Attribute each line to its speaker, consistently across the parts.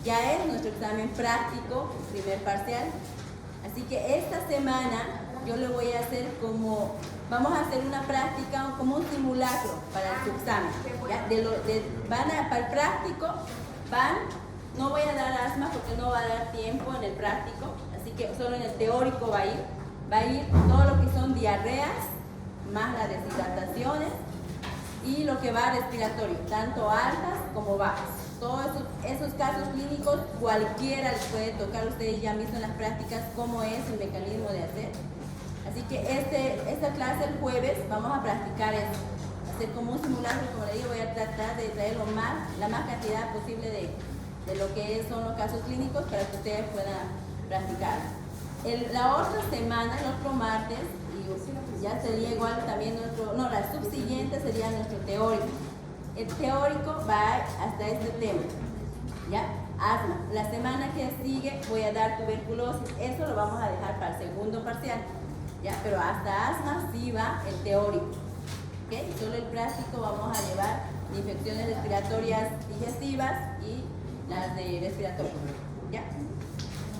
Speaker 1: ya es nuestro examen práctico, primer parcial. Así que esta semana yo le voy a hacer como, vamos a hacer una práctica, como un simulacro para su examen. ¿Ya? Para el práctico, no voy a dar asma porque no va a dar tiempo en el práctico, así que solo en el teórico va a ir todo lo que son diarreas, más las deshidrataciones y lo que va respiratorio, tanto altas como bajas. Todos esos casos clínicos cualquiera les puede tocar, ustedes ya han visto en las prácticas cómo es el mecanismo de hacer. Así que esta clase el jueves vamos a practicar eso, hacer como un simulacro, como le digo, voy a tratar de traer la más cantidad posible de lo que son los casos clínicos para que ustedes puedan practicar. La otra semana, el otro martes, y ya sería igual también la subsiguiente sería nuestro teórico. El teórico va hasta este tema, ¿ya? Asma. La semana que sigue voy a dar tuberculosis, eso lo vamos a dejar para el segundo parcial, ¿ya? Pero hasta asma sí va el teórico, ¿ok? Solo el práctico vamos a llevar infecciones respiratorias digestivas y las de respiratorio, ¿ya?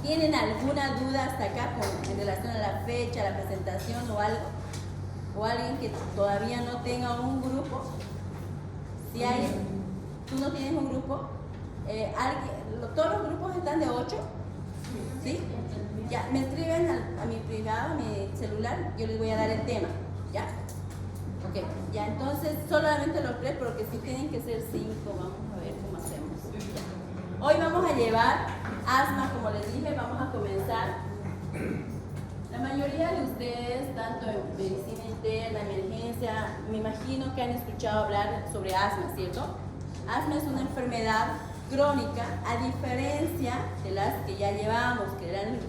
Speaker 1: ¿Tienen alguna duda hasta acá en relación a la fecha, la presentación o algo? ¿O alguien que todavía no tenga un grupo? Si hay, ¿tú no tienes un grupo? ¿Todos los grupos están de 8? ¿Sí? Ya, me escriben a mi privado, a mi celular, yo les voy a dar el tema, ¿ya? Ok, ya, entonces solamente los 3, porque si tienen que ser 5, vamos a ver cómo hacemos. Hoy vamos a llevar asma, como les dije, vamos a comenzar. La mayoría de ustedes, tanto en medicina interna, emergencia, me imagino que han escuchado hablar sobre asma, ¿cierto? Asma es una enfermedad crónica, a diferencia de las que ya llevamos, que eran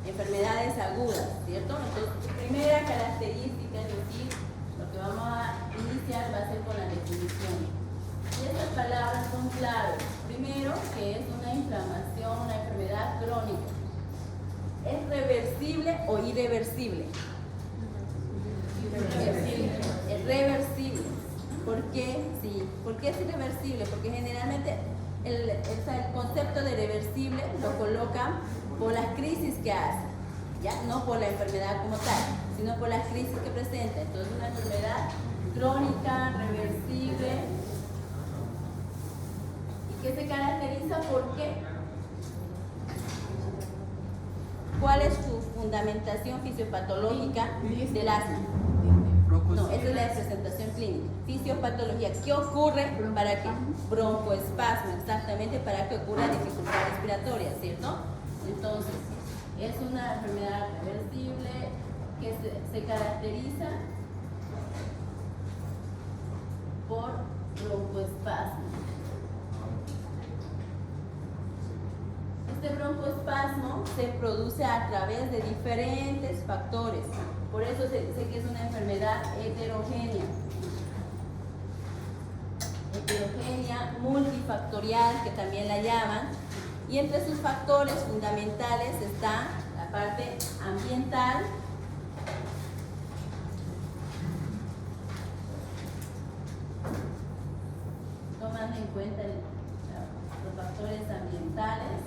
Speaker 1: enfermedades agudas, ¿cierto? Entonces, primera característica, es decir, lo que vamos a iniciar va a ser con la definición. Y estas palabras son claves. Primero, que es una inflamación, una enfermedad crónica. ¿Es reversible o irreversible? Irreversible. Es reversible. ¿Por qué? Sí. ¿Por qué es irreversible? Porque generalmente el concepto de reversible lo colocan por las crisis que hace, ¿ya? No por la enfermedad como tal, sino por las crisis que presenta. Entonces, una enfermedad crónica, reversible, y que se caracteriza por qué. ¿Cuál es su fundamentación fisiopatológica del asma? No, esa es la presentación clínica. Fisiopatología. ¿Qué ocurre para que broncoespasmo? Exactamente, para que ocurra dificultad respiratoria, ¿cierto? Entonces, es una enfermedad reversible que se caracteriza por broncoespasmo. Este broncoespasmo se produce a través de diferentes factores, por eso sé que es una enfermedad heterogénea, multifactorial, que también la llaman, y entre sus factores fundamentales está la parte ambiental, tomando en cuenta los factores ambientales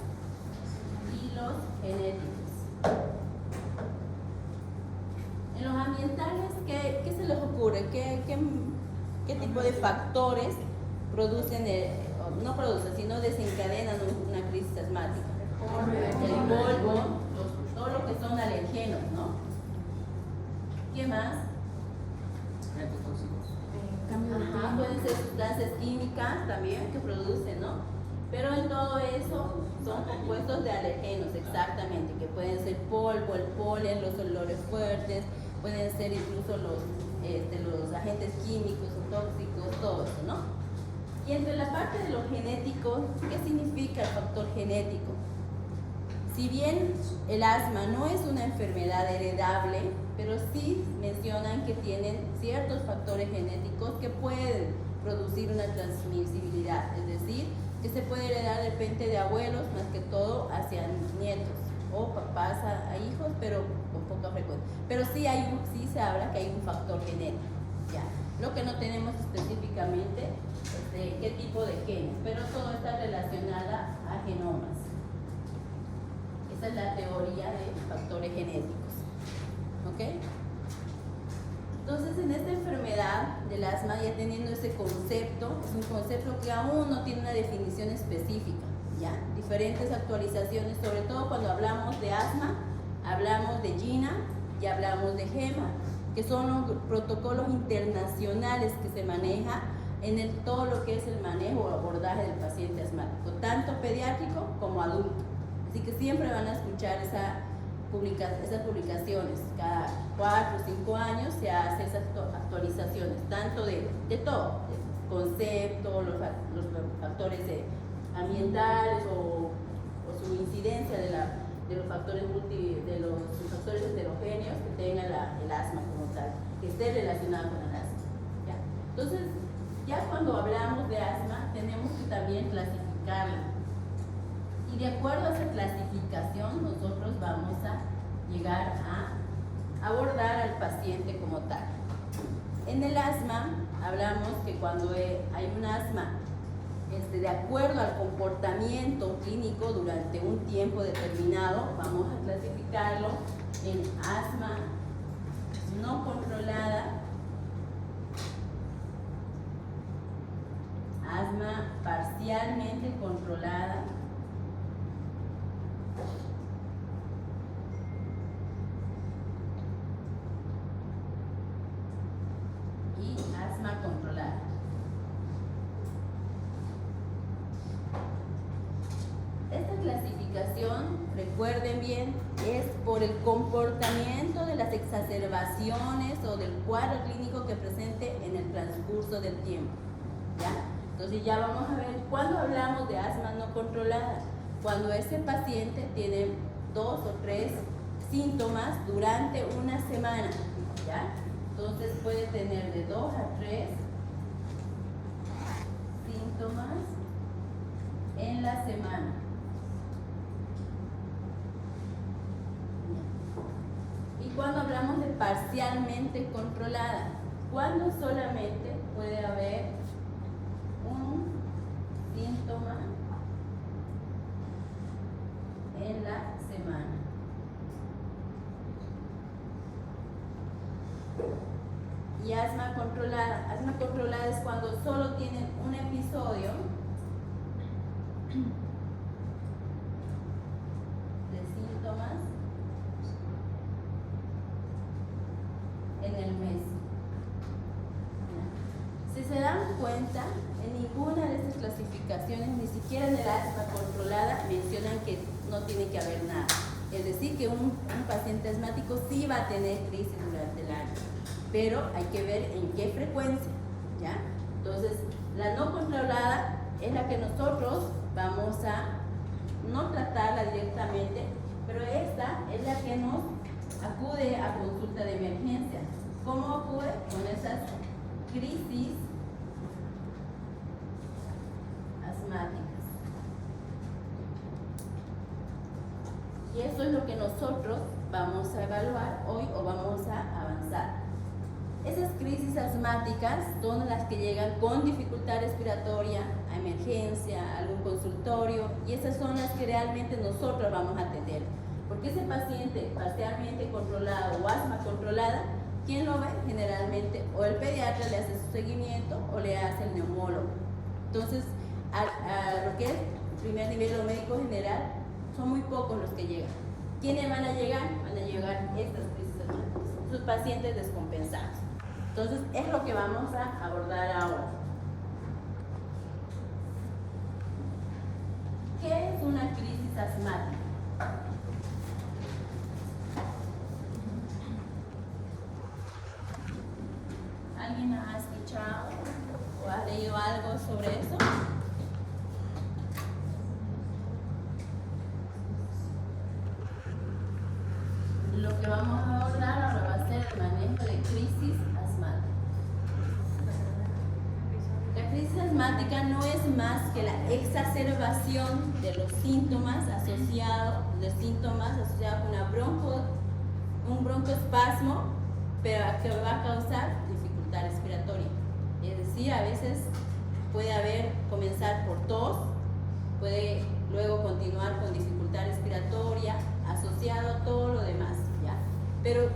Speaker 1: y los genéticos. En los ambientales, ¿qué se les ocurre? ¿Qué tipo de factores producen, no producen, sino desencadenan una crisis asmática? El polvo, todo lo que son alergenos, ¿no? ¿Qué más? Ajá, pueden ser sustancias químicas también que producen, ¿no? Pero en todo eso son compuestos de alergenos, exactamente, que pueden ser polvo, el polen, los olores fuertes, pueden ser incluso los agentes químicos o tóxicos, todo eso, ¿no? Y entre la parte de los genéticos, ¿qué significa el factor genético? Si bien el asma no es una enfermedad heredable, pero sí mencionan que tienen ciertos factores genéticos que pueden producir una transmisibilidad, es decir, que se puede heredar de repente de abuelos, más que todo hacia nietos, o papás a hijos, pero con poca frecuencia. Pero sí se habla que hay un factor genético, ¿ya? Lo que no tenemos específicamente es de qué tipo de genes, pero todo está relacionado a genomas. genéticos. ¿Ok? Entonces, en esta enfermedad del asma, ya teniendo ese concepto, es un concepto que aún no tiene una definición específica, ¿ya? Diferentes actualizaciones, sobre todo cuando hablamos de asma, hablamos de GINA y hablamos de GEMA, que son los protocolos internacionales que se maneja en todo lo que es el manejo o abordaje del paciente asmático, tanto pediátrico como adulto. Así que siempre van a escuchar esas publicaciones. Cada 4 o 5 años se hacen esas actualizaciones, tanto de todo, el concepto, los factores ambientales o su incidencia de los factores heterogéneos que tenga el asma como tal, que esté relacionado con el asma. ¿Ya? Entonces, ya cuando hablamos de asma, tenemos que también clasificarla. Y de acuerdo a esa clasificación, nosotros vamos a llegar a abordar al paciente como tal. En el asma, hablamos que cuando hay un asma de acuerdo al comportamiento clínico durante un tiempo determinado, vamos a clasificarlo en asma no controlada, asma parcialmente controlada y asma controlada. Esta clasificación, recuerden bien, es por el comportamiento de las exacerbaciones o del cuadro clínico que presente en el transcurso del tiempo. ¿Ya? Entonces ya vamos a ver, cuando hablamos de asma no controlada, cuando ese paciente tiene 2 o 3 síntomas durante una semana, ¿ya? Entonces puede tener de 2 a 3 síntomas en la semana. Y cuando hablamos de parcialmente controlada, cuando solamente puede haber un síntoma en la semana. Y asma controlada es cuando solo tienen un episodio de síntomas en el mes. Si se dan cuenta, en ninguna de estas clasificaciones, ni siquiera en el asma controlada, mencionan que no tiene que haber nada. Es decir, que un paciente asmático sí va a tener crisis durante el año, pero hay que ver en qué frecuencia, ¿ya? Entonces, la no controlada es la que nosotros vamos a no tratarla directamente, pero esta es la que nos acude a consulta de emergencia. ¿Cómo acude? Con esas crisis asmáticas. Y eso es lo que nosotros vamos a evaluar hoy o vamos a avanzar. Esas crisis asmáticas son las que llegan con dificultad respiratoria a emergencia, a algún consultorio, y esas son las que realmente nosotros vamos a atender. Porque ese paciente parcialmente controlado o asma controlada, ¿quién lo ve? Generalmente o el pediatra le hace su seguimiento o le hace el neumólogo. Entonces, a lo que es primer nivel o médico general, son muy pocos los que llegan. ¿Quiénes van a llegar? Van a llegar estas crisis asmáticas, sus pacientes descompensados. Entonces, es lo que vamos a abordar ahora. ¿Qué es una crisis asmática? ¿Alguien ha escuchado o ha leído algo sobre eso? Lo que vamos a abordar ahora va a ser el manejo de crisis asmática. La crisis asmática no es más que la exacerbación de los síntomas asociados con un broncoespasmo, pero que va a causar dificultad respiratoria. Es decir, a veces puede comenzar por tos, luego continuar con dificultad respiratoria, asociado a todo lo demás, ¿ya? Pero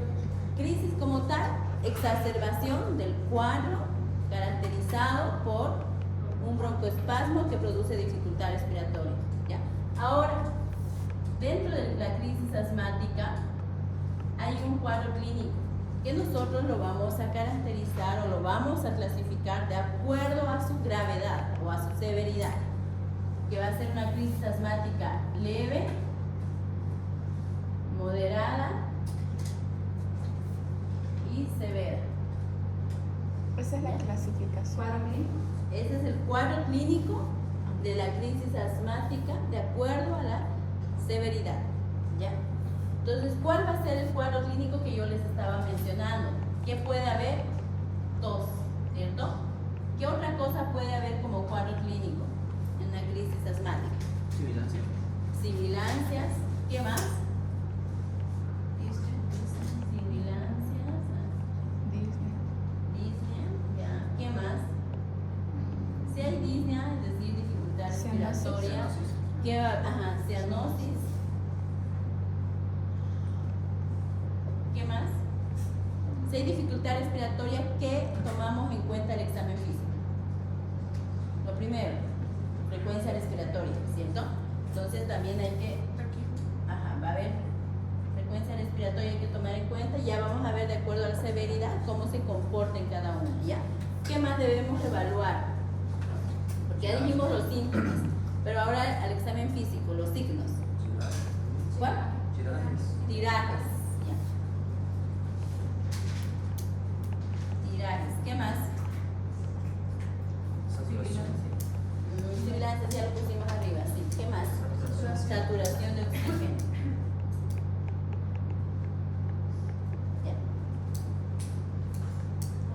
Speaker 1: crisis como tal, exacerbación del cuadro caracterizado por un broncoespasmo que produce dificultad respiratoria, ¿ya? Ahora, dentro de la crisis asmática hay un cuadro clínico que nosotros lo vamos a caracterizar o lo vamos a clasificar de acuerdo a su gravedad o a su severidad, que va a ser una crisis asmática leve, moderada y severa.
Speaker 2: Esa es la clasificación.
Speaker 1: Ese es el cuadro clínico de la crisis asmática de acuerdo a la severidad, ¿ya? Entonces, ¿cuál va a ser el cuadro clínico que yo les estaba mencionando? ¿Qué puede haber? Tos, ¿cierto? ¿Qué otra cosa puede haber como cuadro clínico en una crisis asmática?
Speaker 3: Sibilancia.
Speaker 1: Sibilancias. ¿Qué más? Sibilancias. Disnea. ¿Ya? ¿Qué más? Si hay disnea, es decir, dificultad respiratoria. ¿Qué va? Ajá, cianosis. ¿Qué más? Si hay dificultad respiratoria, ¿qué tomamos en cuenta el examen físico? Lo primero, frecuencia respiratoria, ¿cierto? Entonces también hay que, va a haber frecuencia respiratoria, hay que tomar en cuenta. Ya vamos a ver de acuerdo a la severidad cómo se comporta en cada una, ¿ya? ¿Qué más debemos evaluar? Porque ya dijimos los síntomas, pero ahora al examen físico, los signos. ¿Cuál? Tirajes. ¿Qué más? Sibilancias, ya lo pusimos arriba, sí. ¿Qué más? Saturación de oxígeno. Ya.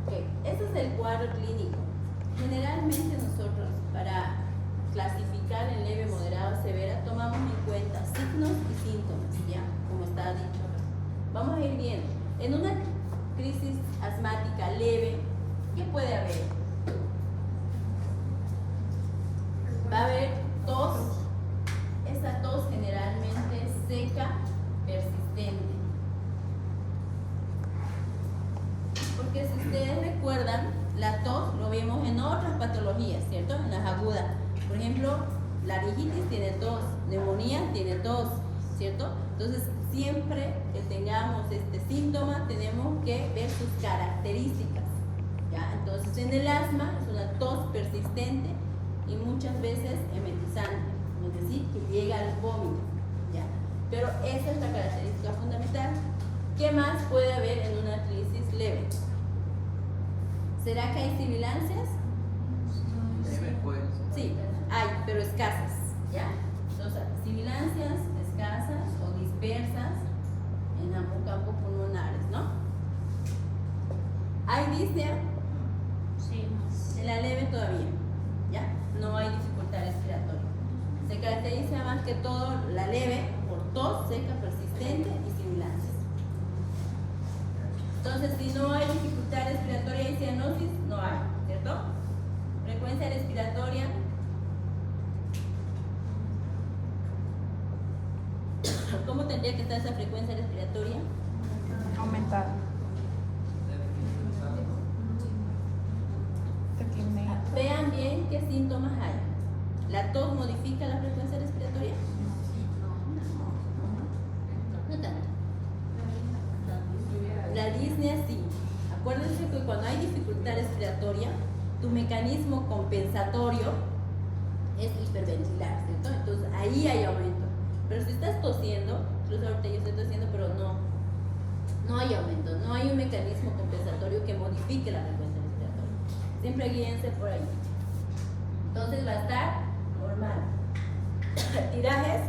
Speaker 1: Ok, ese es el cuadro clínico. Generalmente nosotros, para clasificar en leve, moderado, severa, tomamos en cuenta signos y síntomas, ¿ya? Como está dicho. Vamos a ir viendo. En una crisis asmática leve, ¿qué puede haber? Va a haber tos. Esa tos generalmente es seca, persistente. Porque si ustedes recuerdan, la tos lo vemos en otras patologías, ¿cierto? En las agudas. Por ejemplo, laringitis tiene tos, neumonía tiene tos, ¿cierto? Entonces, siempre que tengamos este síntoma, tenemos que ver sus características, ¿ya? Entonces, en el asma es una tos persistente y muchas veces emetizante, es decir, que llega al vómito, ¿ya? Pero esa es la característica fundamental. ¿Qué más puede haber en una crisis leve? ¿Será que hay sibilancias? Sí, hay, pero escasas, ¿ya? Entonces, sibilancias escasas o dispersas en ambos campos pulmonares, ¿no? ¿Hay disnea?
Speaker 4: Sí.
Speaker 1: En la leve todavía, ¿ya? No hay dificultad respiratoria. Se caracteriza más que todo la leve por tos seca, persistente y sibilancias. Entonces, si no hay dificultad respiratoria y cianosis, no hay, ¿cierto? Frecuencia respiratoria. ¿Cómo tendría que estar esa frecuencia respiratoria?
Speaker 2: Aumentada.
Speaker 1: Vean bien qué síntomas hay. ¿La tos modifica la frecuencia respiratoria? No tanto. La disnea sí. Acuérdense que cuando hay dificultad respiratoria, tu mecanismo compensatorio es hiperventilar, ¿cierto? Entonces ahí hay aumento. Pero si estás tosiendo, incluso ahorita yo estoy tosiendo, pero no hay aumento, no hay un mecanismo compensatorio que modifique la frecuencia respiratoria. Siempre guíense por ahí. Entonces va a estar normal. ¿Tirajes?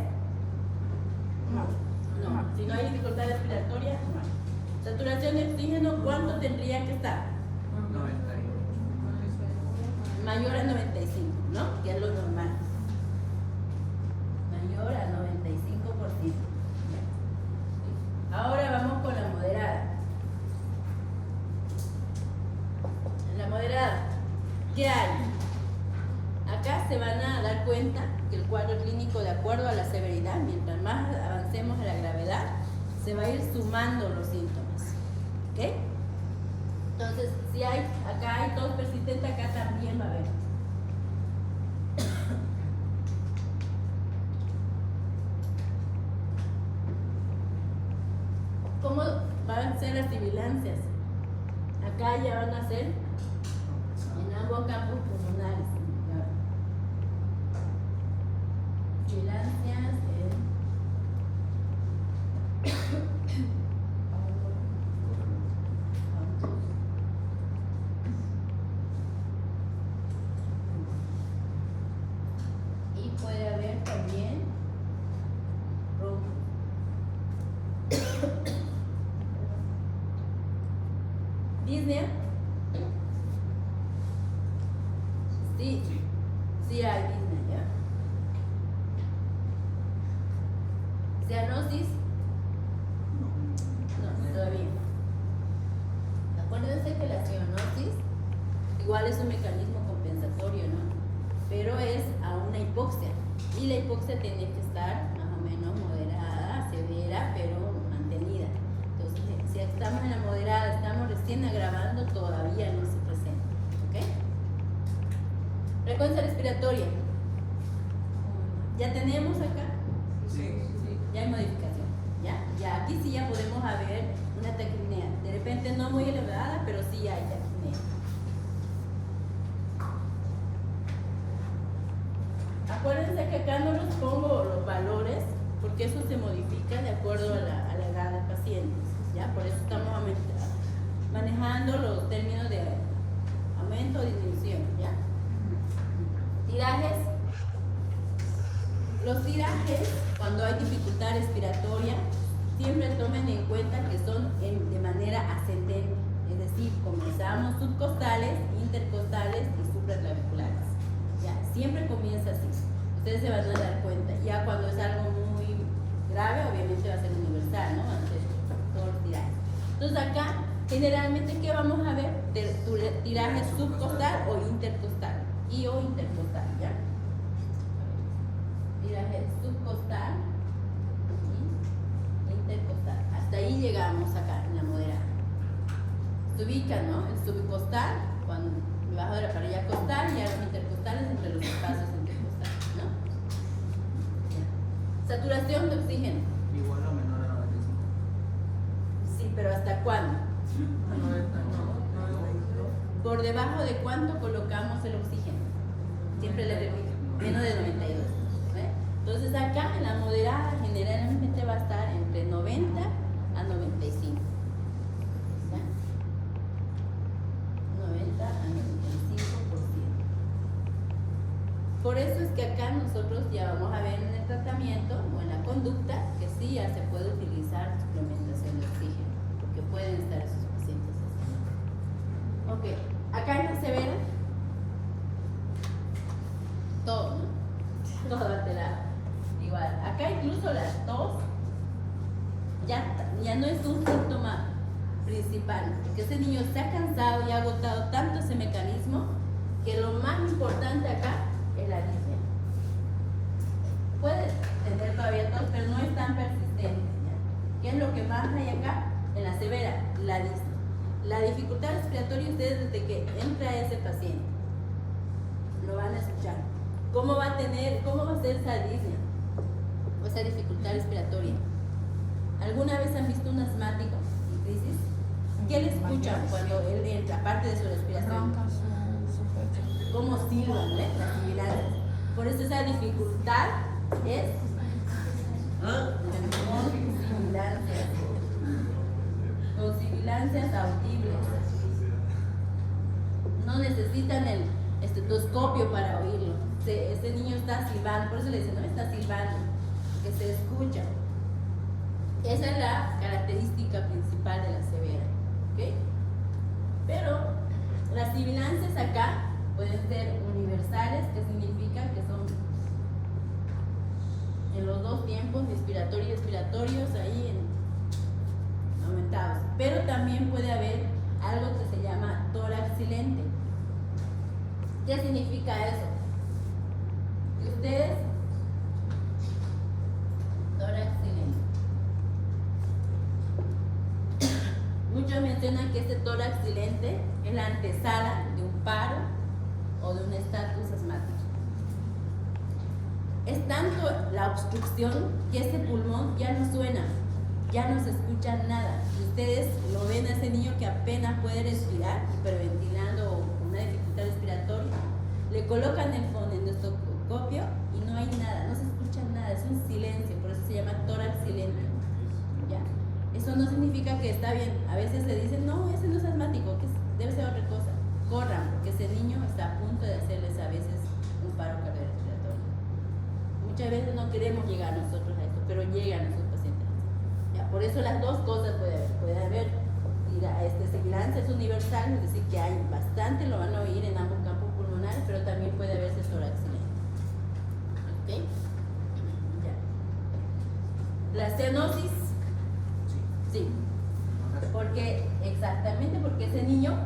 Speaker 1: No. Si no hay dificultad respiratoria, no. Saturación de oxígeno, ¿cuánto tendría que estar?
Speaker 3: 90.
Speaker 1: Mayor a 95, ¿no? Que es lo normal. Mayor a 95%. Ahora vamos con la moderada. En la moderada, ¿qué hay? Acá se van a dar cuenta que el cuadro clínico de acuerdo a la severidad, mientras más avancemos a la gravedad, se va a ir sumando los síntomas. ¿Ok? Entonces, si hay, acá hay tos persistente, acá también va a haber. ¿Cómo van a ser las sibilancias? Acá ya van a ser en ambos campos pulmonares. Sibilancias y puede haber también roncos. ¿Disney? Sí hay Disney, ¿ya? ¿Cianosis? No, todavía. Acuérdense que la cianosis igual es un mecanismo compensatorio, ¿no? Pero es a una hipoxia. Y la hipoxia tiene que estar más o menos moderada, severa, pero mantenida. Entonces, si estamos en la moderada, estamos recién agravando, todavía no se presenta. ¿Ok? Frecuencia respiratoria. ¿Ya tenemos acá?
Speaker 3: Sí.
Speaker 1: Ya hay modificación. Ya aquí sí ya podemos ver una taquipnea. De repente no muy elevada, pero sí hay taquipnea. Acuérdense que acá no los pongo los valores, porque eso se modifica de acuerdo a la edad del paciente. ¿Ya? Por eso estamos manejando los términos de aumento o disminución. ¿Ya? Tirajes. Los tirajes, cuando hay dificultad respiratoria, siempre tomen en cuenta que son de manera ascendente. Es decir, comenzamos subcostales, intercostales y supraclaviculares. ¿Ya? Siempre comienza así. Ustedes se van a dar cuenta. Ya cuando es algo muy grave, obviamente va a ser universal, ¿no? Van a ser todos los tirajes. Entonces acá, generalmente, ¿qué vamos a ver? Tiraje subcostal o intercostal. Y o intercostal, ¿ya? Tiraje subcostal y intercostal. Hasta ahí llegamos acá, en la moderada. Se ubica, ¿no? El subcostal, cuando debajo de la parilla costal, y a los intercostales entre los espacios intercostales, ¿no? Ya. Saturación de oxígeno.
Speaker 3: Igual o menor a 95.
Speaker 1: Sí, pero ¿hasta cuándo? ¿Por debajo de cuánto colocamos el oxígeno? Siempre le repito, menos de 92. Entonces acá en la moderada generalmente va a estar entre 90 a 95. ¿Ya? 90 a 95%. Por eso es que acá nosotros ya vamos a ver en el tratamiento o en la conducta que sí ya se puede utilizar suplementación de oxígeno, porque pueden estar esos pacientes así. Ok, acá en la severa, todo, ¿no? Todo alterado. Igual, acá incluso la tos ya no es un síntoma principal, porque ese niño se ha cansado y ha agotado tanto ese mecanismo que lo más importante acá es la disnea. Puede tener todavía tos, pero no es tan persistente. ¿Ya? ¿Qué es lo que más hay acá? En la severa, la disnea. La dificultad respiratoria, ustedes desde que entra ese paciente lo van a escuchar. ¿Cómo va a ser esa disnea? O esa dificultad respiratoria. ¿Alguna vez han visto un asmático en crisis? ¿Qué le escuchan cuando él entra, aparte de su respiración? ¿Cómo silban, las sibilancias? Por eso esa dificultad es con sibilancias audibles. No necesitan el estetoscopio para oírlo. Ese niño está silbando, por eso le dicen, no está silbando, que se escucha. Esa es la característica principal de la severa. ¿Okay? Pero las sibilancias acá pueden ser universales, que significa que son en los dos tiempos, respiratorio y expiratorios, ahí aumentados. Pero también puede haber algo que se llama tórax silente. ¿Qué significa eso? Que ustedes mencionan que este tórax silente es la antesala de un paro o de un estatus asmático. Es tanto la obstrucción que ese pulmón ya no suena, ya no se escucha nada. Y ustedes lo ven a ese niño que apenas puede respirar, hiperventilando o con una dificultad respiratoria. Le colocan el fonendoscopio y no hay nada, no se escucha nada, es un silencio, por eso se llama tórax silente. ¿Ya? Eso no significa que está bien. A veces le dicen, no, ese no es asmático, que debe ser otra cosa. Corran, porque ese niño está a punto de hacerles a veces un paro cardiorrespiratorio. Muchas veces no queremos llegar nosotros a esto, pero llegan nuestros pacientes. ¿Ya? Por eso las dos cosas puede haber. Sibilancia es universal, es decir, que hay bastante, lo van a oír en ambos campos pulmonares, pero también puede haberse tórax silente. ¿Ok? Ya. La cianosis. Sí, porque exactamente, porque ese niño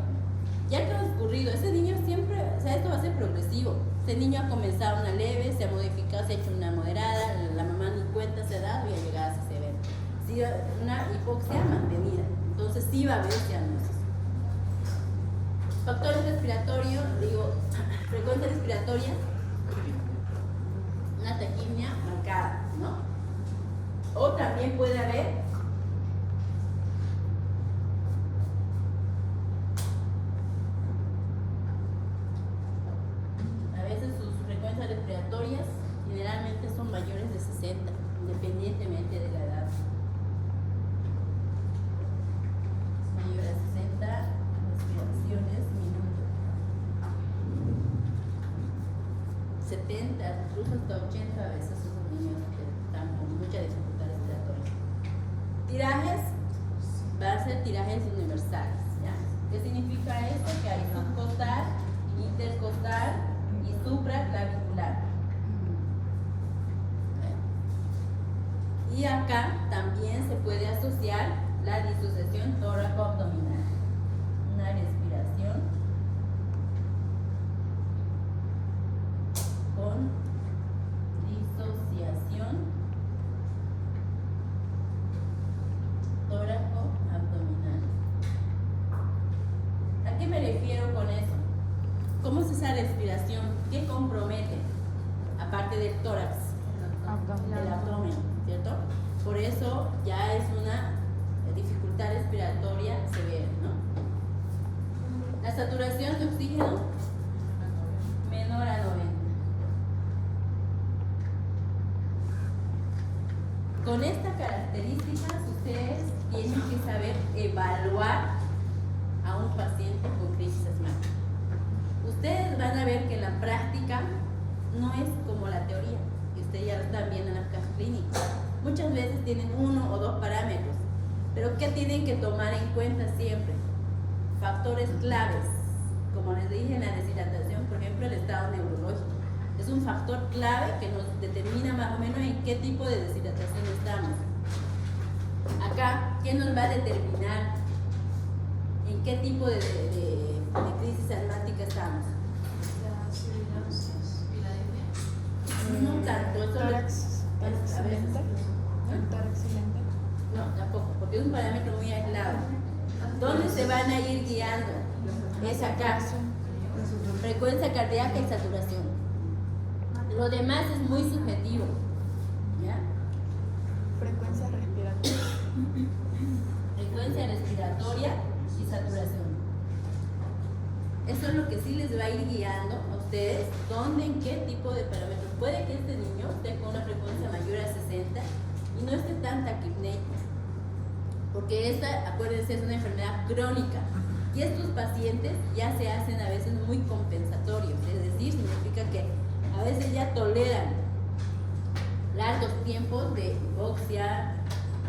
Speaker 1: ya ha transcurrido, ese niño siempre, o sea, esto va a ser progresivo. Ese niño ha comenzado una leve, se ha modificado, se ha hecho una moderada, la mamá ni cuenta se ha dado y ha llegado a ese evento. Sí, una hipoxia mantenida, entonces sí va a haber cianosis. Factores respiratorios, digo, frecuencia respiratoria, una taquipnia marcada, ¿no? O también puede haber respiratorias generalmente son mayores de 60, independientemente de la edad. Mayor a 60 respiraciones minuto. 70, incluso hasta 80 a veces son niños que están con mucha dificultad respiratoria. Tirajes, van a ser tirajes universales. ¿Ya? ¿Qué significa esto? Que hay subcostal, intercostal y supraclavicular. Y acá también se puede asociar la disociación tóraco-abdominal. Una respiración con disociación tóraco-abdominal. ¿A qué me refiero con eso? ¿Cómo es esa respiración? ¿Qué compromete? Aparte del tórax, del abdomen, ¿cierto? Por eso ya es una dificultad respiratoria severa, ¿no? La saturación de oxígeno menor a 90. Con estas características ustedes tienen que saber evaluar a un paciente con crisis asmática. Ustedes van a ver que en la práctica no es como la teoría, que ustedes ya lo están viendo en las cajas clínicas. Muchas veces tienen 1 o 2 parámetros, pero ¿qué tienen que tomar en cuenta siempre? Factores claves, como les dije en la deshidratación, por ejemplo, el estado neurológico. Es un factor clave que nos determina más o menos en qué tipo de deshidratación estamos. Acá, ¿qué nos va a determinar en qué tipo de crisis asmática estamos?
Speaker 4: La sibilancias y la diarrea.
Speaker 1: No tanto, eso
Speaker 2: Tórax silente. Tórax silente.
Speaker 1: no, tampoco, porque es un parámetro muy aislado. ¿Dónde se van a ir guiando? Es acá, frecuencia cardíaca y saturación. Lo demás es muy subjetivo, ¿ya?
Speaker 2: Frecuencia respiratoria.
Speaker 1: Frecuencia respiratoria y saturación. Eso es lo que sí les va a ir guiando a ustedes dónde, en qué tipo de parámetros. Puede que este niño esté con una frecuencia mayor a 60 y no esté tan taquipnéico, porque esta, acuérdense, es una enfermedad crónica y estos pacientes ya se hacen a veces muy compensatorios, es decir, significa que a veces ya toleran largos tiempos de hipoxia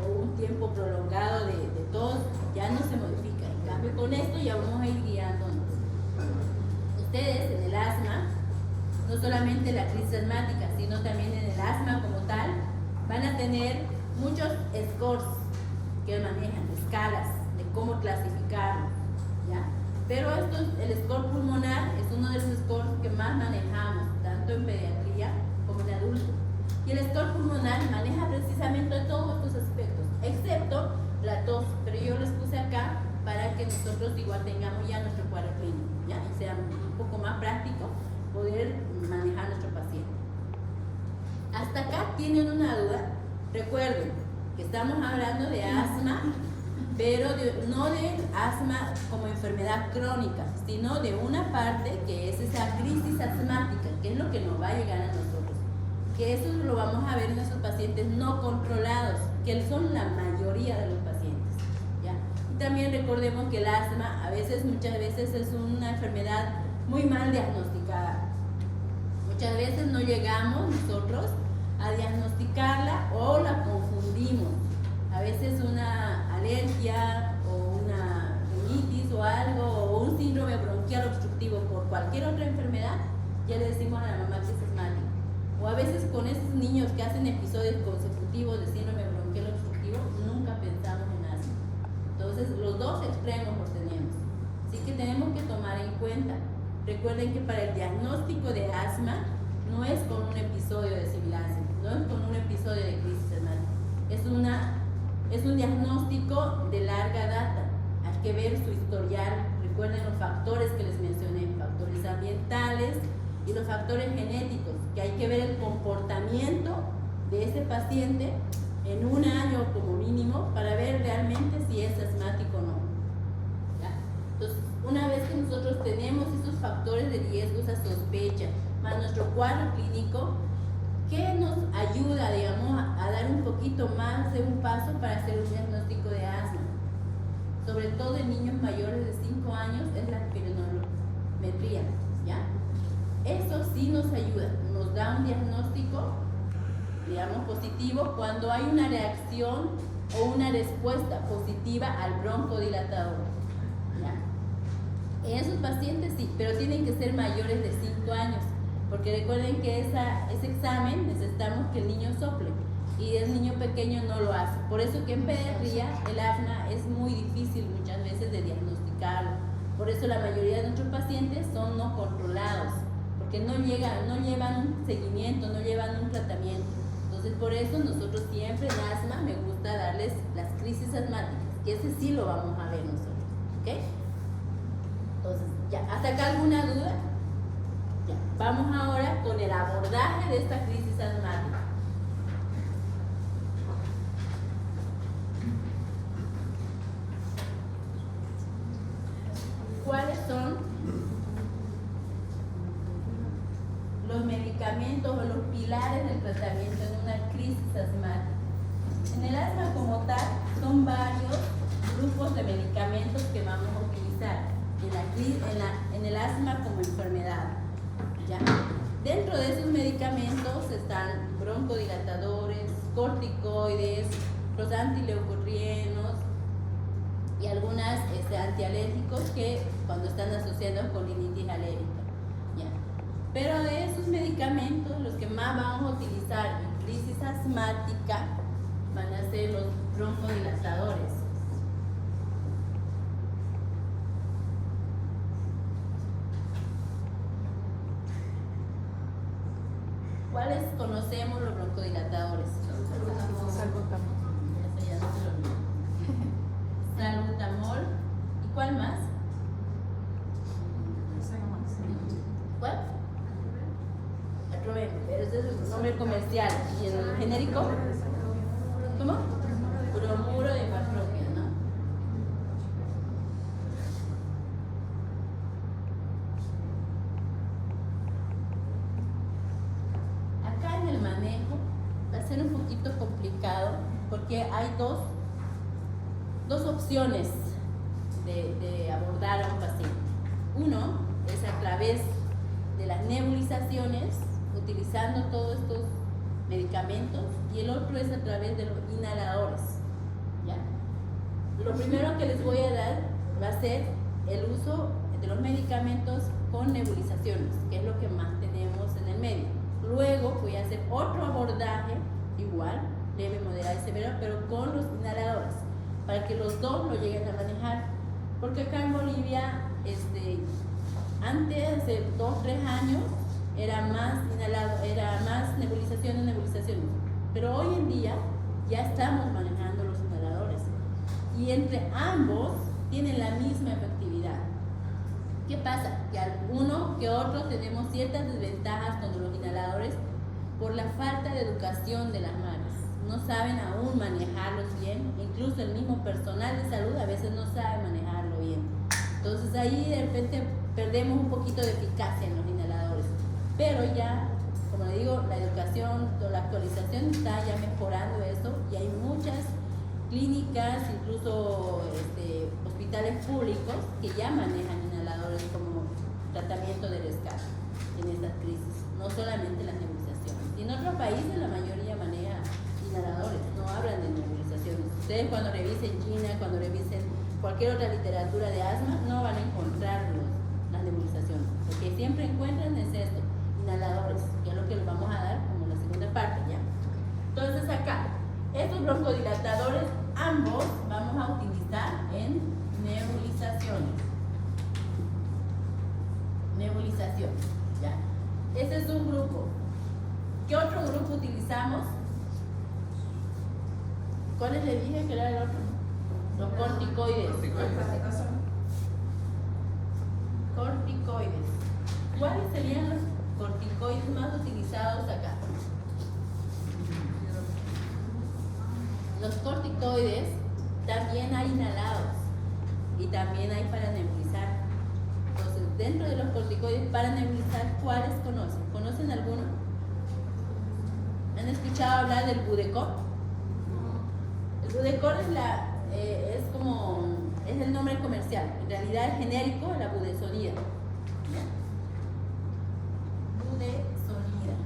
Speaker 1: o un tiempo prolongado de tos, ya no se modifica. En cambio, con esto ya vamos a ir guiándonos. Ustedes en el asma, no solamente la crisis asmática, sino también en el asma como tal, van a tener muchos scores que manejan, escalas de cómo clasificarlo, ¿ya? Pero el score pulmonar es uno de los scores que más manejamos, tanto en pediatría como en adultos. Y el score pulmonar maneja precisamente todos estos aspectos, excepto la tos, pero yo les puse acá para que tienen una duda, recuerden que estamos hablando de asma, pero no de asma como enfermedad crónica, sino de una parte que es esa crisis asmática, que es lo que nos va a llegar a nosotros. Que eso lo vamos a ver en nuestros pacientes no controlados, que son la mayoría de los pacientes, ¿ya? Y también recordemos que el asma muchas veces es una enfermedad muy mal diagnosticada. Muchas veces no llegamos nosotros a diagnosticarla o la confundimos. A veces una alergia o una rinitis o algo, o un síndrome bronquial obstructivo por cualquier otra enfermedad, ya le decimos a la mamá que es asmática. O a veces con esos niños que hacen episodios consecutivos de síndrome bronquial obstructivo, nunca pensamos en asma. Entonces los dos extremos los tenemos. Así que tenemos que tomar en cuenta. Recuerden que para el diagnóstico de asma no es con un episodio de sibilancia, no es con un episodio de crisis asmática. Es un diagnóstico de larga data. Hay que ver su historial. Recuerden los factores que les mencioné, factores ambientales y los factores genéticos, que hay que ver el comportamiento de ese paciente en un año como mínimo para ver realmente si es asmático o no. ¿Ya? Entonces, una vez que nosotros tenemos esos factores de riesgo, esa sospecha, más nuestro cuadro clínico, ¿qué nos ayuda, digamos, a dar un poquito más de un paso para hacer un diagnóstico de asma? Sobre todo en niños mayores de 5 años es la espirometría, ¿ya? Eso sí nos ayuda, nos da un diagnóstico, digamos, positivo cuando hay una reacción o una respuesta positiva al broncodilatador, ¿ya? En esos pacientes sí, pero tienen que ser mayores de 5 años. Porque recuerden que ese examen necesitamos que el niño sople y el niño pequeño no lo hace. Por eso que en pediatría el asma es muy difícil muchas veces de diagnosticarlo. Por eso la mayoría de nuestros pacientes son no controlados, porque no llevan un seguimiento, no llevan un tratamiento. Entonces por eso nosotros siempre en asma me gusta darles las crisis asmáticas, que ese sí lo vamos a ver nosotros, ¿ok? Entonces, ya, ¿hasta acá alguna duda? Ya, vamos ahora con el abordaje de esta crisis asmática. ¿Cuáles son los medicamentos o los pilares del tratamiento en una crisis asmática? En el asma como tal son varios grupos de medicamentos que vamos a utilizar en el asma como enfermedad. ¿Ya? Dentro de esos medicamentos están broncodilatadores, corticoides, los antileucotrienos y algunas antialérgicos que cuando están asociados con rinitis alérgica. ¿Ya? Pero de esos medicamentos, los que más vamos a utilizar en crisis asmática van a ser los broncodilatadores. ¿Cuáles conocemos los broncodilatadores?
Speaker 2: Salbutamol.
Speaker 1: Eso ya no se lo olvida. Salbutamol. ¿Y cuál más? ¿Cuál? Atroven, pero ese es el nombre comercial. ¿Y el genérico? ¿Cómo? Bromuro de Bactropia, ¿no? Acá en el manejo va a ser un poquito complicado porque hay dos opciones de abordar a un paciente. Uno es a través de las nebulizaciones, utilizando todos estos medicamentos, y el otro es a través de los inhaladores. ¿Ya? Lo primero que les voy a dar va a ser el uso de los medicamentos con nebulizaciones, que es lo que más tenemos en el medio. Luego voy a hacer otro abordaje, igual, leve, moderado y severo, pero con los inhaladores, para que los dos lo lleguen a manejar. Porque acá en Bolivia, antes, hace 2 o 3 años, era más nebulizaciones, pero hoy en día ya estamos manejando los inhaladores y entre ambos tienen la misma efectividad. ¿Qué pasa? Que alguno que otro tenemos ciertas desventajas con los inhaladores por la falta de educación de las madres. No saben aún manejarlos bien, incluso el mismo personal de salud a veces no sabe manejarlo bien. Entonces ahí de repente perdemos un poquito de eficacia en los inhaladores. Pero ya, como le digo, la educación o la actualización está ya mejorando eso y hay muchas clínicas, incluso hospitales públicos que ya manejan inhaladores como tratamiento de rescate en estas crisis, no solamente las nebulizaciones. Y en otros países la mayoría maneja inhaladores, no hablan de nebulizaciones. Ustedes cuando revisen China, cuando revisen cualquier otra literatura de asma, no van a encontrar las nebulizaciones. Lo que siempre encuentran es esto, inhaladores, que es lo que les vamos a dar como la segunda parte, ¿ya? Entonces acá, estos broncodilatadores, ambos vamos a utilizar en nebulizaciones. Nebulización, ¿ya? Ese es un grupo. ¿Qué otro grupo utilizamos? ¿Cuáles le dije que era el otro? Los corticoides. Corticoides. ¿Cuáles serían los corticoides más utilizados acá? Los corticoides también hay inhalados y también hay para nebulizar. Entonces, dentro de los corticoides para nebulizar, ¿cuáles conocen? ¿Conocen alguno? ¿Han escuchado hablar del Budecor? El Budecor es el nombre comercial. En realidad es genérico, la budesonida. Budesonida.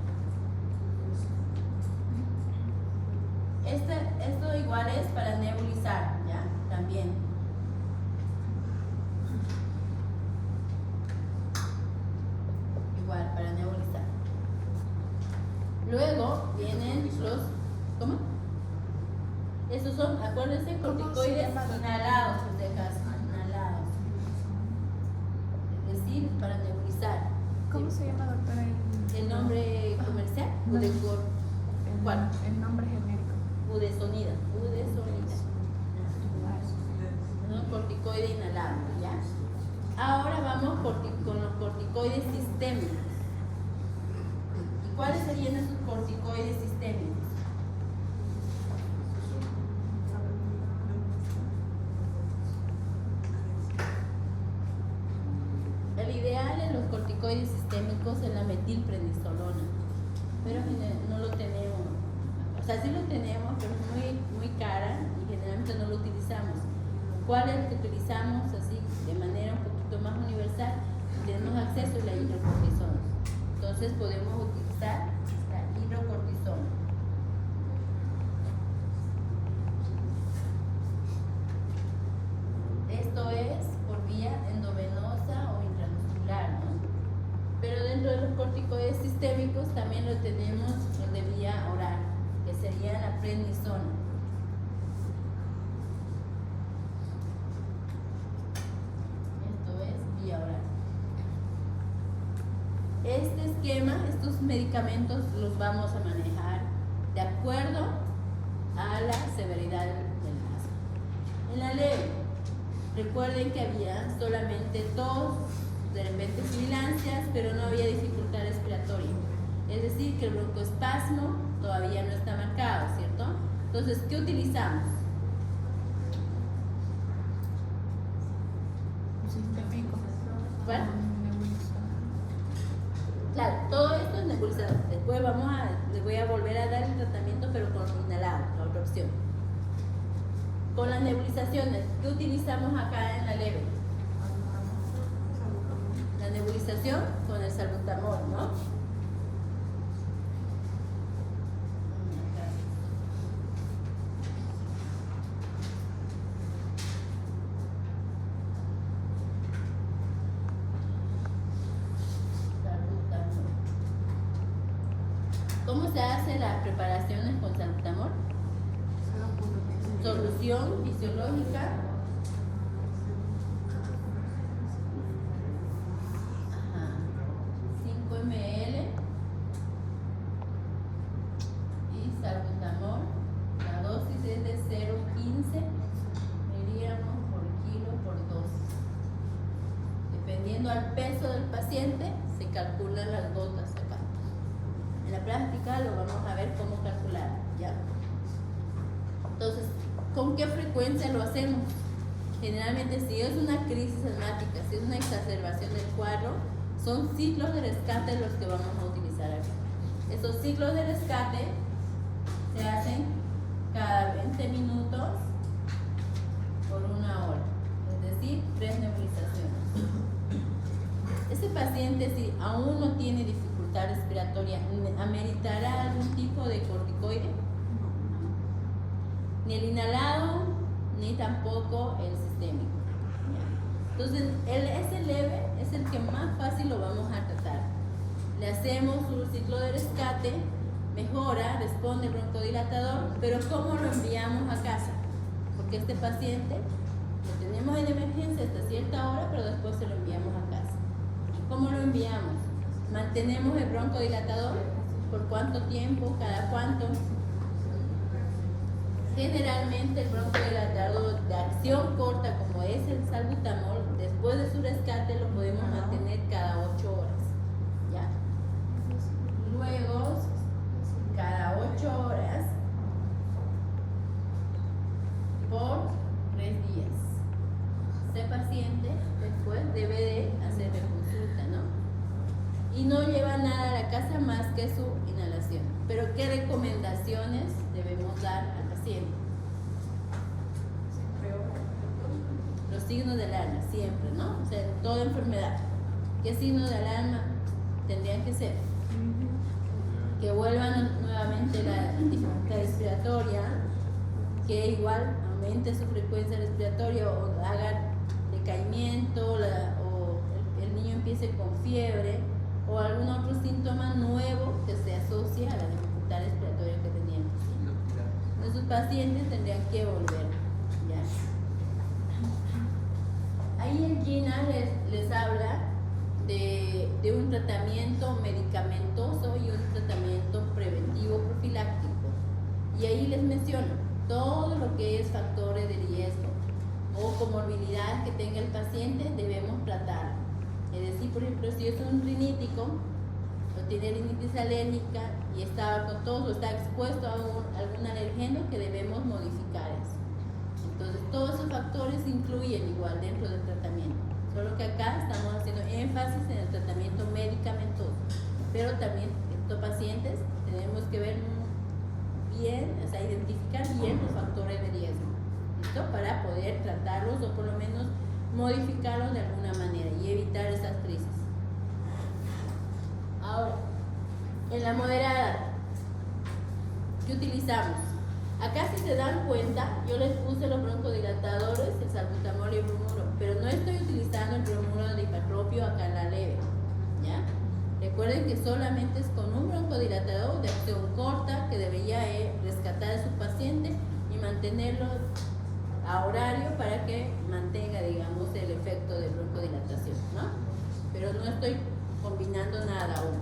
Speaker 1: Esto igual es para nebulizar, ¿ya? También. Igual, para nebulizar. Luego vienen los... ¿Cómo? Esos son, acuérdense, corticoides inhalados, inhalados. Es decir, para nebulizar.
Speaker 2: ¿Cómo se llama, doctora?
Speaker 1: El nombre comercial,
Speaker 2: No.
Speaker 1: Budecor. ¿Cuál?
Speaker 2: El nombre genérico.
Speaker 1: Budesonida. ¿No? Corticoide inhalado, ¿ya? Ahora vamos con los corticoides sistémicos. ¿Y cuáles serían esos corticoides sistémicos? El ideal en los corticoides sistémicos es la metilprednisolona, pero no lo tenemos. O sea, sí lo tenemos, pero es muy cara y generalmente no lo utilizamos. ¿Cuál es el que utilizamos así de manera un poquito más universal? Tenemos acceso a la hidrocortisona. Entonces podemos utilizar la hidrocortisona. Esto es por vía endovenosa o intramuscular, ¿no? Pero dentro de los corticoides sistémicos también lo tenemos el de vía oral, que sería la prednisona. Esto es vía oral. Este esquema, estos medicamentos los vamos a manejar de acuerdo a la severidad del asma. En la ley, recuerden que había solamente tos, de repente sibilancias, pero no había dificultad respiratoria. Es decir, que el broncoespasmo todavía no está marcado, ¿cierto? Entonces, ¿qué utilizamos?
Speaker 2: Sistémico.
Speaker 1: ¿Cuál?
Speaker 2: Nebulizador.
Speaker 1: Claro, todo esto es nebulizador. Después les voy a volver a dar el tratamiento, pero con inhalado, la otra opción. Con las nebulizaciones, ¿qué utilizamos acá en la leve? La nebulización con el salbutamol, ¿no? ¿Cómo se hace las preparaciones con salbutamol? Solución fisiológica. Ajá. 5 ml. Y salbutamol. La dosis es de 0,15 miligramos por kilo por dosis. Dependiendo al peso del paciente, se calculan las gotas acá. En la práctica lo vamos a ver cómo calcular, ¿ya? Entonces, ¿con qué frecuencia lo hacemos? Generalmente, si es una crisis asmática, si es una exacerbación del cuadro, son ciclos de rescate los que vamos a utilizar aquí. Estos ciclos de rescate se hacen cada 20 minutos por 1 hora, es decir, 3 nebulizaciones. Este paciente, si aún no tiene dificultad respiratoria, ¿ameritará algún tipo de corticoide? Ni el inhalado, ni tampoco el sistémico. Entonces, ese leve es el que más fácil lo vamos a tratar. Le hacemos un ciclo de rescate, mejora, responde el broncodilatador, pero ¿cómo lo enviamos a casa? Porque este paciente lo tenemos en emergencia hasta cierta hora, pero después se lo enviamos a casa. ¿Cómo lo enviamos? Mantenemos el broncodilatador. ¿Por cuánto tiempo? ¿Cada cuánto? Generalmente el broncodilatador de acción corta, como es el salbutamol, después de su rescate lo podemos mantener cada 8 horas. ¿Ya? Luego, cada 8 horas por 3 días. Este paciente después debe de hacer consulta, ¿no? Y no lleva nada a la casa más que su inhalación. Pero ¿qué recomendaciones debemos dar al paciente? Los signos de alarma, siempre, ¿no? O sea, en toda enfermedad. ¿Qué signos de alarma tendrían que ser? Que vuelvan nuevamente la dificultad respiratoria, que igual aumente su frecuencia respiratoria o haga decaimiento, o el niño empiece con fiebre o algún otro síntoma nuevo que se asocie a la dificultad respiratoria que tenían. Esos pacientes tendrían que volver. ¿Ya? Ahí el GINA les habla de un tratamiento medicamentoso y un tratamiento preventivo profiláctico. Y ahí les menciono todo lo que es factores de riesgo o comorbilidad que tenga el paciente, debemos tratar. Es decir, por ejemplo, si es un rinítico o tiene rinitis alérgica y está con todo, está expuesto a algún alergeno, que debemos modificar eso. Entonces, todos esos factores influyen igual dentro del tratamiento. Solo que acá estamos haciendo énfasis en el tratamiento medicamentoso. Pero también estos pacientes tenemos que ver bien, o sea, identificar bien los factores de riesgo, ¿listo? Para poder tratarlos o por lo menos modificarlos de alguna manera y evitar esas crisis. Ahora, en la moderada, ¿qué utilizamos? Acá, si se dan cuenta, yo les puse los broncodilatadores, el salbutamol y el bromuro, pero no estoy utilizando el bromuro de hipertropio acá en la leve, ¿ya? Recuerden que solamente es con un broncodilatador de acción corta que debería rescatar a su paciente y mantenerlo a horario para que mantenga, digamos, el efecto de broncodilatación, ¿no? Pero no estoy combinando nada aún.